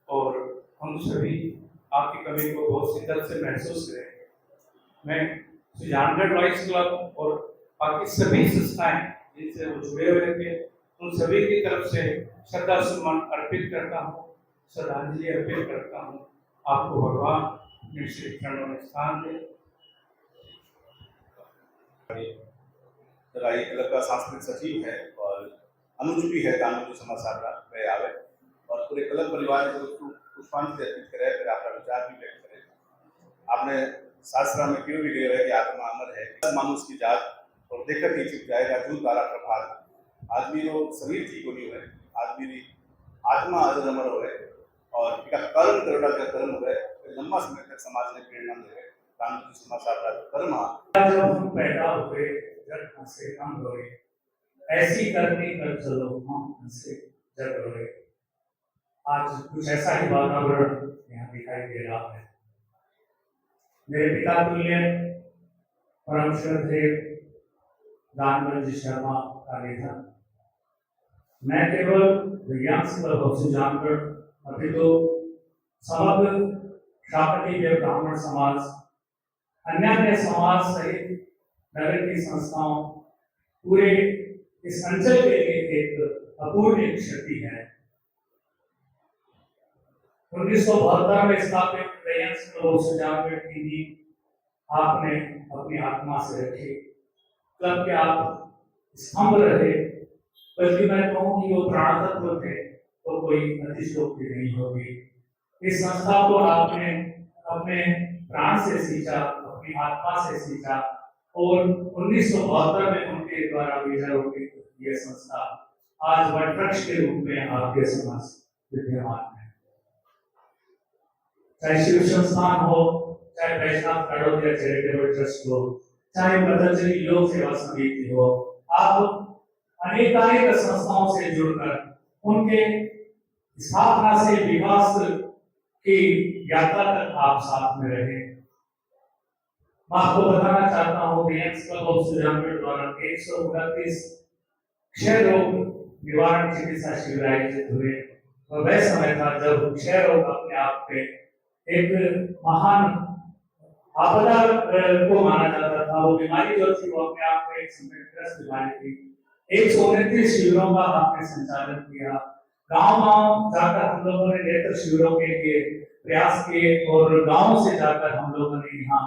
और हम सभी आपकी कमी को बहुत शिद्दत से महसूस करें। मैं सुजानगढ़ बॉयज क्लब और बाकी सभी संस्थाएं जिनसे वो जुड़े हुए थे, उन सभी की तरफ से श्रद्धा सुमन अर्पित करता हूँ, श्रद्धांजलि अर्पित करता हूँ। आपको भगवान अपने श्री चरणों में स्थान दे। जरा क्लब का सांस्कृतिक सचिव है और अनुज भी है, गांधी समाज साधना में आवे और पूरे क्लब परिवार को पुष्पांजलि अर्पित करे, फिर आपका विचार भी व्यक्त करें। आपने शास्त्र में क्यों भी गए है कि आत्मा अमर है, मानुष की जात और देखकर ही छिप जाएगा जूझ तारा प्रभात। आदमी रो शरीर ठीक होनी है, आदमी री आत्मा अजर अमर हो और इनका कर्म करोड़ा का कर्म हो लंबा समय तक समाज में प्रेरणा दे रहे। गांधी समाज साधना कर्म जब हम पैदा हुए जब हमसे हम रोए, ऐसी करनी कर चलो हम हमसे जब रोए। आज कुछ ऐसा ही वातावरण यहाँ दिखाई दे रहा है। मेरे पिता तुल्य परम श्रद्धेय दानवंत जी शर्मा का निधन न केवल विज्ञान क्लब ऑफ सुजानगढ़ अपितु समग्र शाकटीय ब्राह्मण समाज, अन्य समाज सहित नगर की संस्थाओं, पूरे इस अंचल के लिए एक अपूर्णीय क्षति है। 1972 में स्थापित लायंस क्लब ऑफ सुजानगढ़ की नींव आपने अपनी आत्मा से रखी। क्लब के आप स्तंभ रहे, बल्कि मैं कहूँ कि वो प्राण तत्व थे, तो कोई अतिशयोक्ति नहीं होगी। इस संस्था को आपने अपने प्राण से सींचा, अपनी आत्मा से सींचा और 1972 में उनके द्वारा बीजारोपित ये संस्था आज वटवृक्ष के रूप में आपके समाज विद्यमान है। चाहे शिव संस्थान हो, चाहे वैष्णव कड़ोदिया चैरिटेबल ट्रस्ट हो, चाहे पतंजलि योग सेवा समिति हो, आप अनेकानेक संस्थाओं से जुड़कर उनके स्थापना से विकास की यात्रा तक आप साथ में रहे। मैं आपको बताना चाहता हूँ लायंस क्लब ऑफ सुजानगढ़ द्वारा 129 क्षय रोग निवारण चिकित्सा शिविर आयोजित हुए। तो वह समय था जब क्षय रोग अपने आप में एक महान आपदा को माना जाता था। वो बीमारी जो थी वो अपने आप में एक संकटग्रस्त बीमारी थी। 129 शिविरों का आपने संचालन किया। गांव-गांव जाकर हम लोगों ने नेत्र शिविरों के लिए प्रयास किए और गांव से जाकर हम लोगों ने यहाँ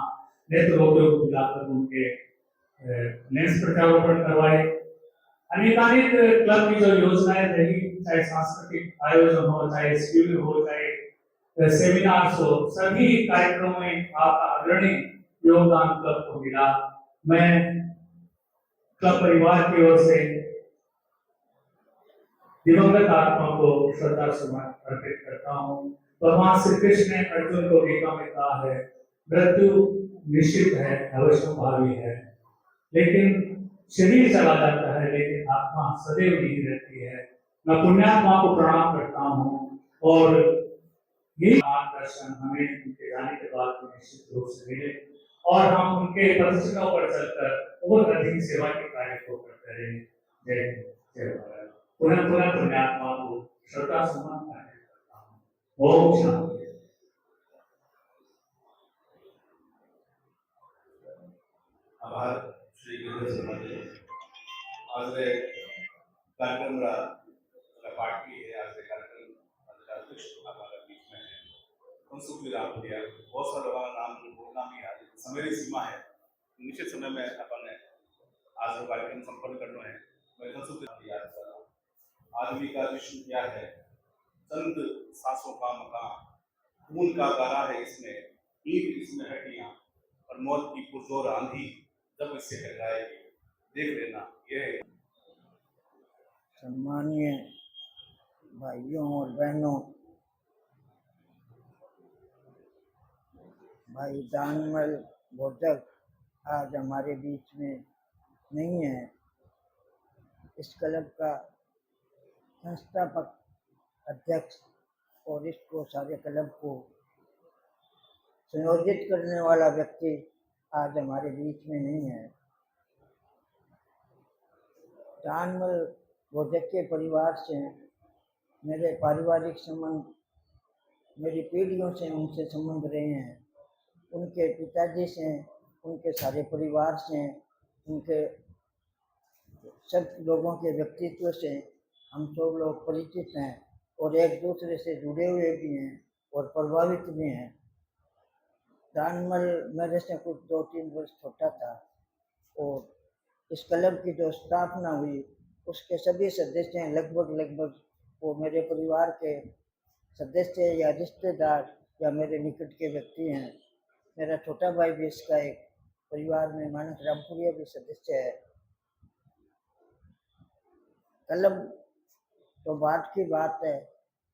नेत्र रोगियों को बुलाकर उनके लेंस प्रत्यारोपण करवाए। अनेकानेक क्लब की जो योजनाएं रही, चाहे सांस्कृतिक आयोजन हो, चाहे स्कूल हो, चाहे सेमिनार्स हो, सभी कार्यक्रमों में आपका अग्रणी योगदान क्लब को मिला। मैं क्लब परिवार की ओर से दिवंगत आत्मा को श्रद्धा सुमन अर्पित करता हूँ। भगवान श्री कृष्ण ने अर्जुन को गीता में कहा है, मृत्यु निश्चित है, अवश्यंभावी है, लेकिन शरीर चला जाता है लेकिन आत्मा सदैव नहीं रहती है। मैं पुण्यात्मा को प्रणाम करता हूँ और ये मार्गदर्शन हमें उनके जाने के बाद निश्चित रूप से मिले और हम उनके पदचिन्हों पर चलकर और अधिक सेवा के कार्य को करते रहे। जय हिंद, जय भारत। पुनः पुण्यात्मा को श्रद्धा सुमन अर्पित करता हूँ। ओम शांति। आभार श्री गिरिधर शर्मा जी। आज कार्यक्रम पाठ की है, आज कार्यक्रम अध्यक्ष हमारे बीच में है, मनसुख विराम दिया, बहुत सारा लोगों का नाम बोलना भी आज समय की सीमा है, निश्चित समय में अपन ने आज वो कार्यक्रम संपन्न करना है। मैं मनसुख विराम याद कर रहा हूँ। आदमी का जिस्म क्या है, चंद सांसों का मकान, खून का गारा है इसमें, ईंट इसमें हड्डियां और मौत की पुरजोर आंधी जब इससे टकराएगी, देख लेना यह। सम्मानीय भाइयों और बहनों, भाई दानमल बोधक आज हमारे बीच में नहीं है। इस क्लब का संस्थापक अध्यक्ष और इसको सारे क्लब को संयोजित करने वाला व्यक्ति आज हमारे बीच में नहीं है। दानमल बोधक के परिवार से मेरे पारिवारिक संबंध, मेरी पीढ़ियों से उनसे संबंध रहे हैं। उनके पिताजी से, उनके सारे परिवार से, उनके सब लोगों के व्यक्तित्व से हम सब लोग परिचित हैं और एक दूसरे से जुड़े हुए भी हैं और प्रभावित भी हैं। दानमल मेरे से कुछ 2-3 वर्ष छोटा था और इस क्लब की जो स्थापना हुई उसके सभी सदस्य लगभग वो मेरे परिवार के सदस्य या रिश्तेदार या मेरे निकट के व्यक्ति हैं। मेरा छोटा भाई भी इसका एक परिवार में मानक रामपुरिया भी सदस्य है। क्लब तो बात की बात है,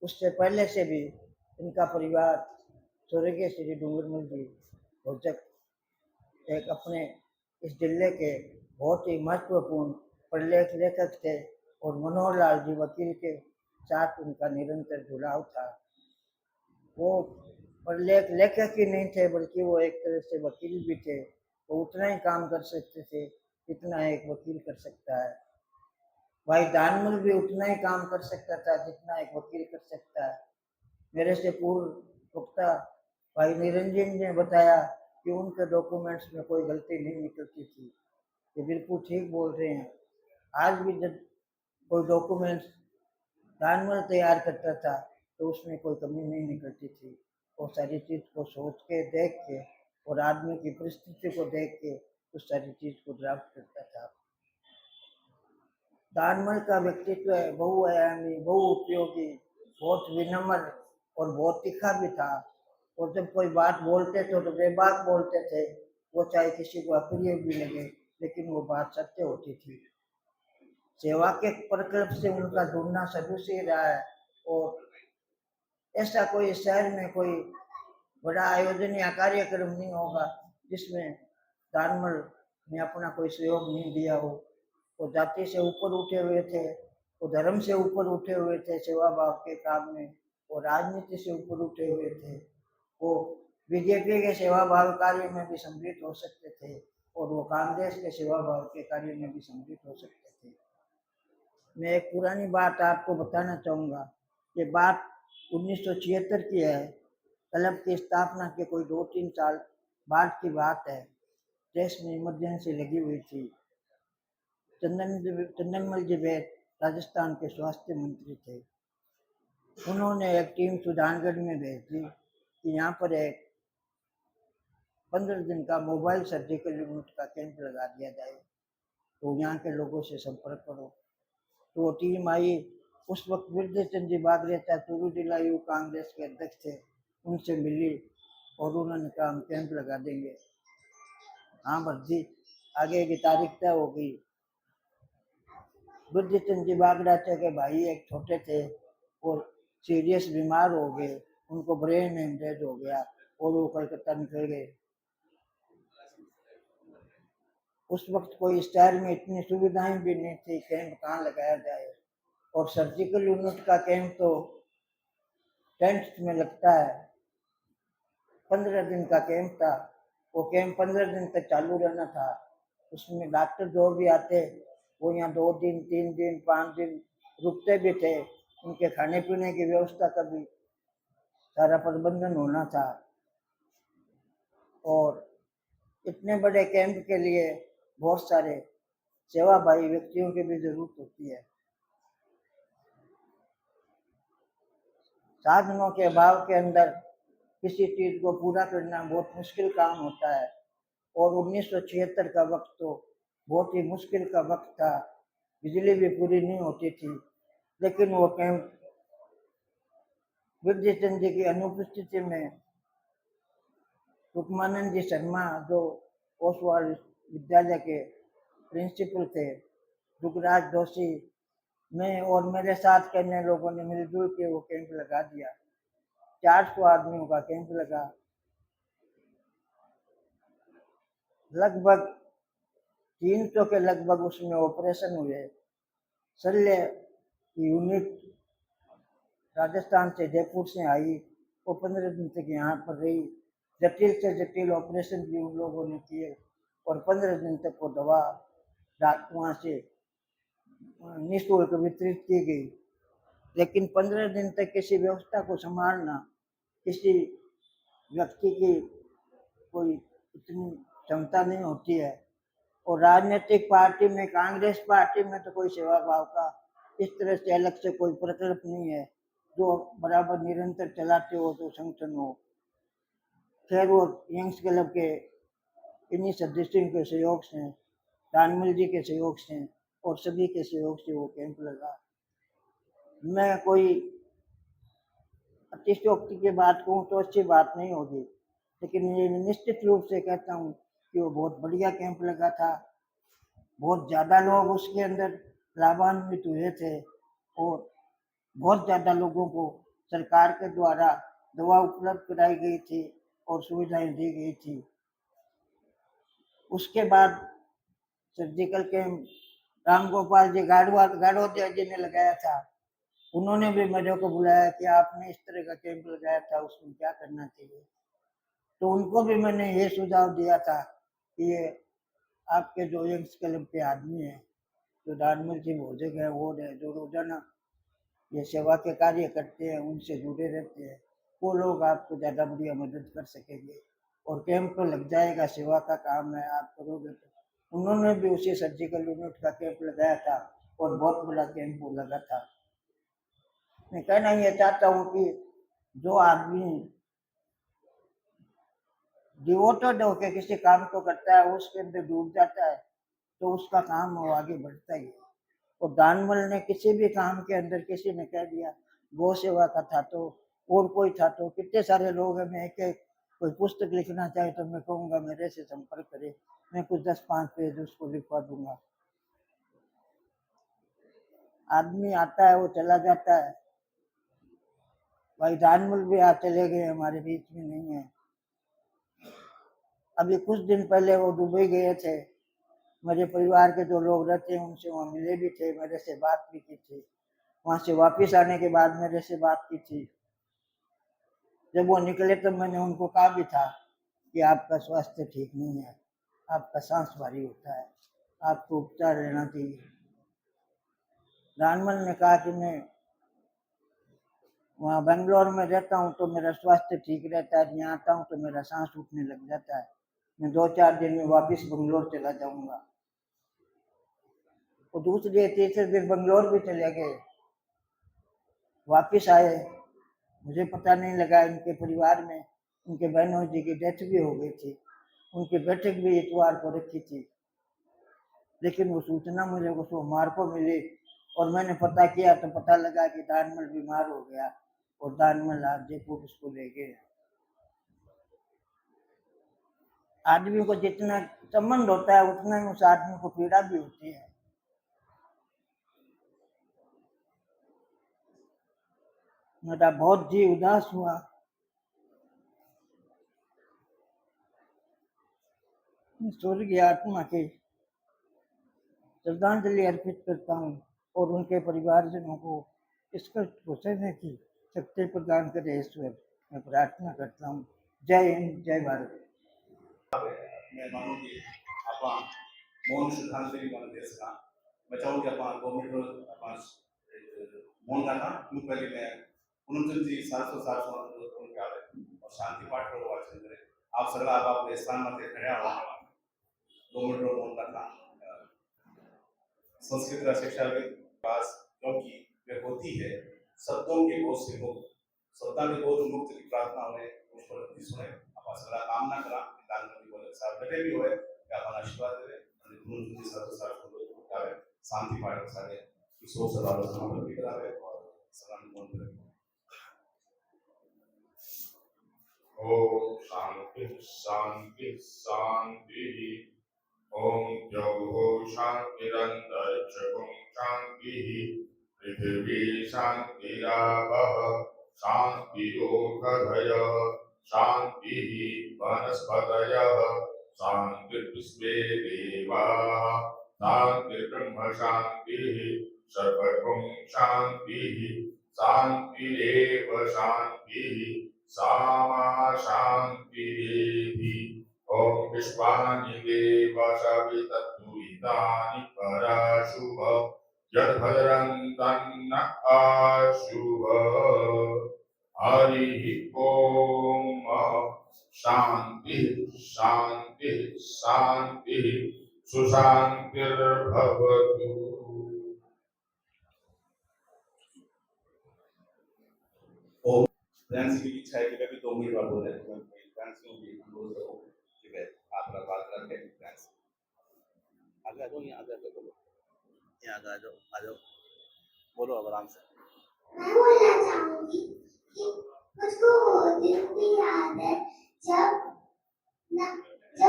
उससे पहले से भी इनका परिवार स्वर्गीय श्री डूंगरमल जी बोधक एक अपने इस जिले के बहुत ही महत्वपूर्ण प्रलेख लेखक थे और मनोहर लाल जी वकील के साथ उनका निरंतर जुड़ाव था। वो प्रलेख लेखक ही नहीं थे बल्कि वो एक तरह से वकील भी थे। वो उतना ही काम कर सकते थे जितना एक वकील कर सकता है। भाई दानमल भी उतना ही काम कर सकता था जितना एक वकील कर सकता है। मेरे से पूर्व वक्ता भाई निरंजन ने बताया कि उनके डॉक्यूमेंट्स में कोई गलती नहीं निकलती थी। ये बिल्कुल ठीक बोल रहे हैं। आज भी जब कोई डॉक्यूमेंट्स दानमल तैयार करता था तो उसमें कोई कमी नहीं निकलती थी। वो सारी चीज़ को सोच के, देख के और आदमी की परिस्थिति को देख के उस सारी चीज़ को ड्राफ्ट करता था। दानमल का व्यक्तित्व बहुआयामी, बहुउपयोगी, बहुत विनम्र और बहुत तीखा भी था। और जब कोई बात बोलते थे तो बेबाक बोलते थे, वो चाहे किसी को अप्रिय भी लगे लेकिन वो बात सत्य होती थी। सेवा के प्रकल्प से उनका जुड़ना शुरू से रहा है और ऐसा कोई शहर में कोई बड़ा आयोजन या कार्यक्रम नहीं होगा जिसमें दानमल ने अपना कोई सहयोग नहीं दिया हो। वो जाति से ऊपर उठे हुए थे, वो धर्म से ऊपर उठे हुए थे सेवा भाव के काम में, वो राजनीति से ऊपर उठे हुए थे। वो बीजेपी के सेवा भाव कार्य में भी सम्मिलित हो सकते थे और वो कांग्रेस के सेवा भाव के कार्य में भी सम्मिलित हो सकते थे। मैं एक पुरानी बात आपको बताना चाहूँगा। ये बात 1976 की है। क्लब की स्थापना के कोई 2-3 साल बाद की बात है। देश में इमरजेंसी लगी हुई थी। चंदनमल जी वैद राजस्थान के स्वास्थ्य मंत्री थे। उन्होंने एक टीम सुजानगढ़ में भेज दी कि यहाँ पर एक 15 दिन का मोबाइल सर्जिकल यूनिट का कैंप लगा दिया जाए, तो यहाँ के लोगों से संपर्क करो। तो वो टीम आई। उस वक्त वृद्धचंद जी बागरेचा चूरू जिला युवा कांग्रेस के अध्यक्ष थे, उनसे मिली और उन्होंने कहा हम कैंप लगा देंगे। हाँ भर्ती आगे की तारीख तय हो गई। वृद्धचंद जी बागराचा के भाई एक छोटे थे और सीरियस बीमार हो गए, उनको ब्रेन हेमरेज हो गया और वो कलकत्ता निकल गए। उस वक्त कोई शहर में इतनी सुविधाएं भी नहीं थी, कैंप कहाँ लगाया जाए। और सर्जिकल यूनिट का कैंप तो टेंट में लगता है। 15 दिन का कैंप था, वो कैंप 15 दिन तक चालू रहना था। उसमें डॉक्टर जो भी आते वो यहाँ 2 दिन 3 दिन 5 दिन रुकते भी थे। उनके खाने पीने की व्यवस्था का भी सारा प्रबंधन होना था। और इतने बड़े कैंप के लिए बहुत सारे सेवाभावी व्यक्तियों की भी जरूरत होती है। साधनों के अभाव के अंदर किसी चीज को पूरा करना बहुत मुश्किल काम होता है। और 1976 का वक्त तो बहुत ही मुश्किल का वक्त था, बिजली भी पूरी नहीं होती थी। लेकिन वो कैंप वृद्धचंद जी की अनुपस्थिति में रुक्मानंद जी शर्मा जो ओसवाल विद्यालय के प्रिंसिपल थे, दुगराज जोशी, मैं और मेरे साथ के अन्य लोगों ने मिलजुल के वो कैंप लगा दिया। 400 आदमियों का कैंप लगा। लगभग 300 के लगभग उसमें ऑपरेशन हुए। शल्य यूनिट राजस्थान से जयपुर से आई, वो 15 दिन तक यहाँ पर रही। जटिल से जटिल ऑपरेशन भी उन लोगों ने किए और 15 दिन तक वो दवा वहाँ से निःशुल्क वितरित की गई। लेकिन 15 दिन तक किसी व्यवस्था को संभालना किसी व्यक्ति की कोई इतनी क्षमता नहीं होती है। और राजनीतिक पार्टी में, कांग्रेस पार्टी में तो कोई सेवा भाव का इस तरह से अलग से कोई प्रकल्प नहीं है जो बराबर निरंतर चलाते हो तो संगठन हो। खैर वो यंग्स क्लब के इन्हीं सदस्यों के सहयोग से, दानमल जी के सहयोग से और सभी के सहयोग से वो कैंप लगा। मैं कोई अतिशयोक्ति की बात कहूँ तो अच्छी बात नहीं होगी, लेकिन ये निश्चित रूप से कहता हूँ कि वो बहुत बढ़िया कैंप लगा था। बहुत ज़्यादा लोग उसके अंदर लाभान्वित हुए थे और बहुत ज़्यादा लोगों को सरकार के द्वारा दवा उपलब्ध कराई गई थी और सुविधाएं दी गई थी। उसके बाद सर्जिकल कैंप राम गोपाल जी गाड़ोदिया जी ने लगाया था। उन्होंने भी मेरे को बुलाया कि आपने इस तरह का कैंप लगाया था, उसमें क्या करना चाहिए। तो उनको भी मैंने ये सुझाव दिया था कि ये आपके जो यंग्स क्लब के आदमी हैं, जो दानमल जी भोजक है, वो है जो रोजाना ये सेवा के कार्य करते हैं, उनसे जुड़े रहते हैं, वो लोग आपको ज़्यादा बढ़िया मदद कर सकेंगे। और कैंप तो लग जाएगा, सेवा का काम है, आप करोगे तो। उन्होंने भी उसी सर्जिकल यूनिट का कैंप लगाया था और बहुत बड़ा कैंप वो लगा था। मैं कहना ये चाहता हूँ कि जो आदमी डिवोटेड होकर किसी काम को करता है, उसके अंदर डूब जाता है तो उसका काम वो आगे बढ़ता ही है। और दानमल ने किसी भी काम के अंदर किसी ने कह दिया गौ सेवा का था तो और कोई था तो कितने सारे लोग हैं। मैं एक कोई पुस्तक लिखना चाहे तो मैं कहूँगा मेरे से संपर्क करे, मैं कुछ 10-5 पेज उसको लिखवा दूंगा। आदमी आता है वो चला जाता है। भाई दानमल भी आ चले गए, हमारे बीच में नहीं है। अभी कुछ दिन पहले वो दुबई गए थे। मेरे परिवार के जो लोग रहते हैं उनसे वहाँ मिले भी थे, मेरे से बात भी की थी। वहाँ से वापस आने के बाद मेरे से बात की थी। जब वो निकले तो मैंने उनको कहा भी था कि आपका स्वास्थ्य ठीक नहीं है, आपका सांस भारी होता है, आपको उपचार लेना चाहिए। दानमल ने कहा कि मैं वहाँ बेंगलोर में रहता हूँ तो मेरा स्वास्थ्य ठीक रहता है, यहाँ आता हूँ तो मेरा सांस उठने लग जाता है, मैं 2-4 दिन में वापस बेंगलोर चला जाऊँगा। वो दूसरे तीसरे दिन बेंगलोर भी चले गए, वापस आए। मुझे पता नहीं लगा, इनके परिवार में उनके बहनों जी की डेथ भी हो गई थी। उनकी बैठक भी इतवार को रखी थी, लेकिन वो सूचना मुझे सोमवार को मिली और मैंने पता किया तो पता लगा कि दानमल बीमार हो गया और दानमल आज जयपुर उसको ले गए। आदमी को जितना संबंध होता है उतना ही उस आदमी को पीड़ा भी होती है। मेरा बहुत जी उदास हुआ। मैं स्वर्गीय आत्मा के श्रद्धांजलि अर्पित करता हूँ और उनके परिवारजनों को इस कष्ट को सहने की शक्ति प्रदान करे ईश्वर, मैं प्रार्थना करता हूँ। जय हिंद, जय भारत। मेहमानों की ਆਪਾਂ मौन श्रद्धांजलि मन देश का बचाओ कि अपन 2 मिनट अपन मौन का पहले मैं पुनमचंद जी 700 उनके आवे और शांति पाठ करो वाचन करे। आप सगळा आप आपले स्थान मध्ये खड़े आवा 2 मिनट मौन का संस्कृत शिक्षा के पास क्योंकि वे होती है शब्दों के बोझ से मुक्त, शब्दों के बोझ मुक्त की प्रार्थना होने उस पर सुने आप सगळा कामना करा दान करने बोले साथ बैठे भी होए कि आप आशीर्वाद दे और पुनमचंद जी 700 आवे शांति पाठ सारे ईश्वर सदा समर्पित करावे और सलाम मौन करे। ओम शांति शांति शांति। ओम द्यौः शान्तिरन्तरिक्षं शान्तिः पृथिवी शान्तिरापः शान्तिरोषधयः शान्तिः वनस्पतयः शान्तिर्विश्वे देवाः शान्तिर्ब्रह्म शान्तिः सर्वं शान्तिः शान्तिरेव शान्तिः सामा शान्तिरेधि। ओम विश्वानि देव सवितत्तुरितानि पराशुभ यद्भद्रं तन्न आशुभ। हरिः ओम शांति शांति शांति सुशांतिर्भवतु। ओम फ्रेंड्स की इच्छा है कि वे भी 2 मिनट बाद बोले फ्रेंड्स को भी अनुरोध करो कि वे आपका बात रखें। फ्रेंड्स आगे आ जाओ, यहाँ आगे बोलो, यहाँ आगे आ जाओ बोलो अब आराम से। मैं बोलना चाहूंगी कि मुझको वो दिन की याद है जब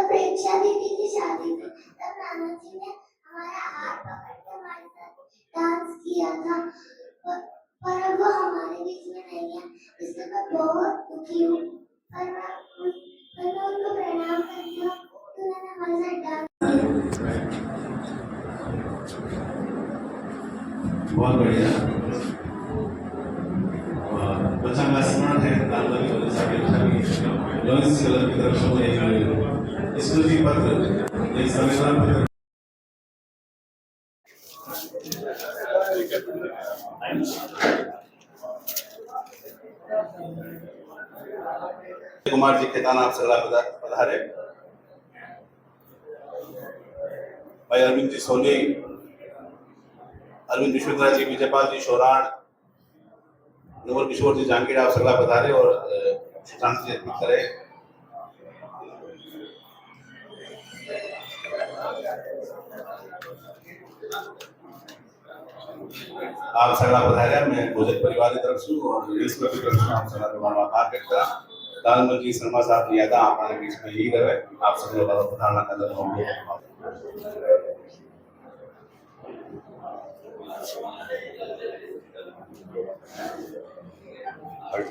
प्रेक्षा दीदी की शादी थी, तब नाना जी ने हमारा हाथ पकड़ के हमारे साथ डांस किया था, पर अब वो हमारे बीच में नहीं है, इससे मैं बहुत दुखी हूँ। पर मैं उनको प्रणाम करती हूँ, उन्होंने हमारे साथ डांस बहुत बढ़िया। बच्चा का स्मरण है दानवली की तरफ से स्मृति पत्र एक संविधान पत्र कुमार जी खेतान आप सगला पधारे। भाई अरविंद जी सोनी, अरविंद विश्वनाथ जी, विजयपाल जी शोराण, नवल किशोर जी जांगीर आप सगला पधारे और श्रद्धांजलि अर्पित करें। आप सगला पधारे। मैं भोजन परिवार की तरफ से और ईश्वर की तरफ से आप सगला परिवार आभार व्यक्त करा। दानमल जी शर्मा साहब की यादा आपने बीच में ही रहे। आप सब लोग पधारना कदर होंगे।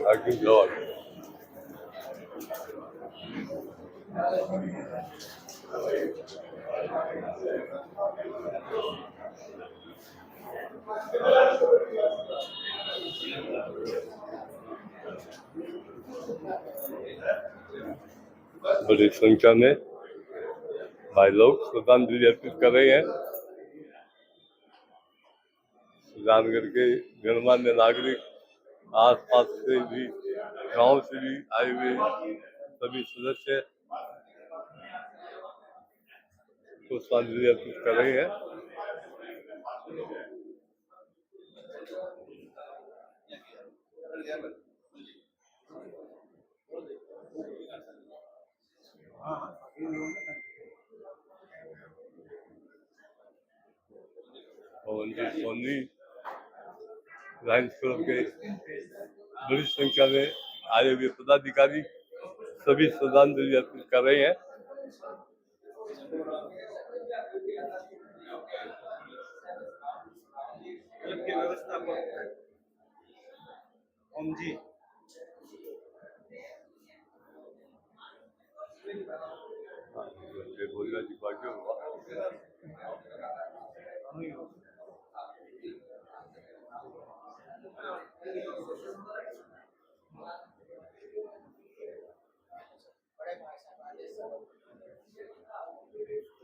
I give Lord. बड़ी संख्या में भाई लोग श्रद्धांजलि अर्पित कर रहे हैं। रामगढ़ के गणमान्य नागरिक, आसपास से भी, गांव से भी आए हुए सभी सदस्य पुष्पांजलि अर्पित कर रहे हैं। पवन जी सोनी लायंस क्लब के बड़ी संख्या में आए हुए पदाधिकारी सभी श्रद्धांजलि अर्पित कर रहे हैं। की व्यवस्था ओम जी बोलिया जी बाकी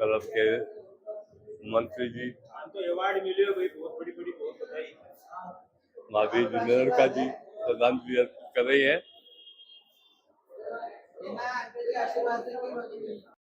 तरफ के मंत्री जी तो अवार्ड मिले भाई, बहुत बड़ी बहुत बधाई। महावीर जी निरंका जी श्रद्धांजलि अर्पित कर रही है।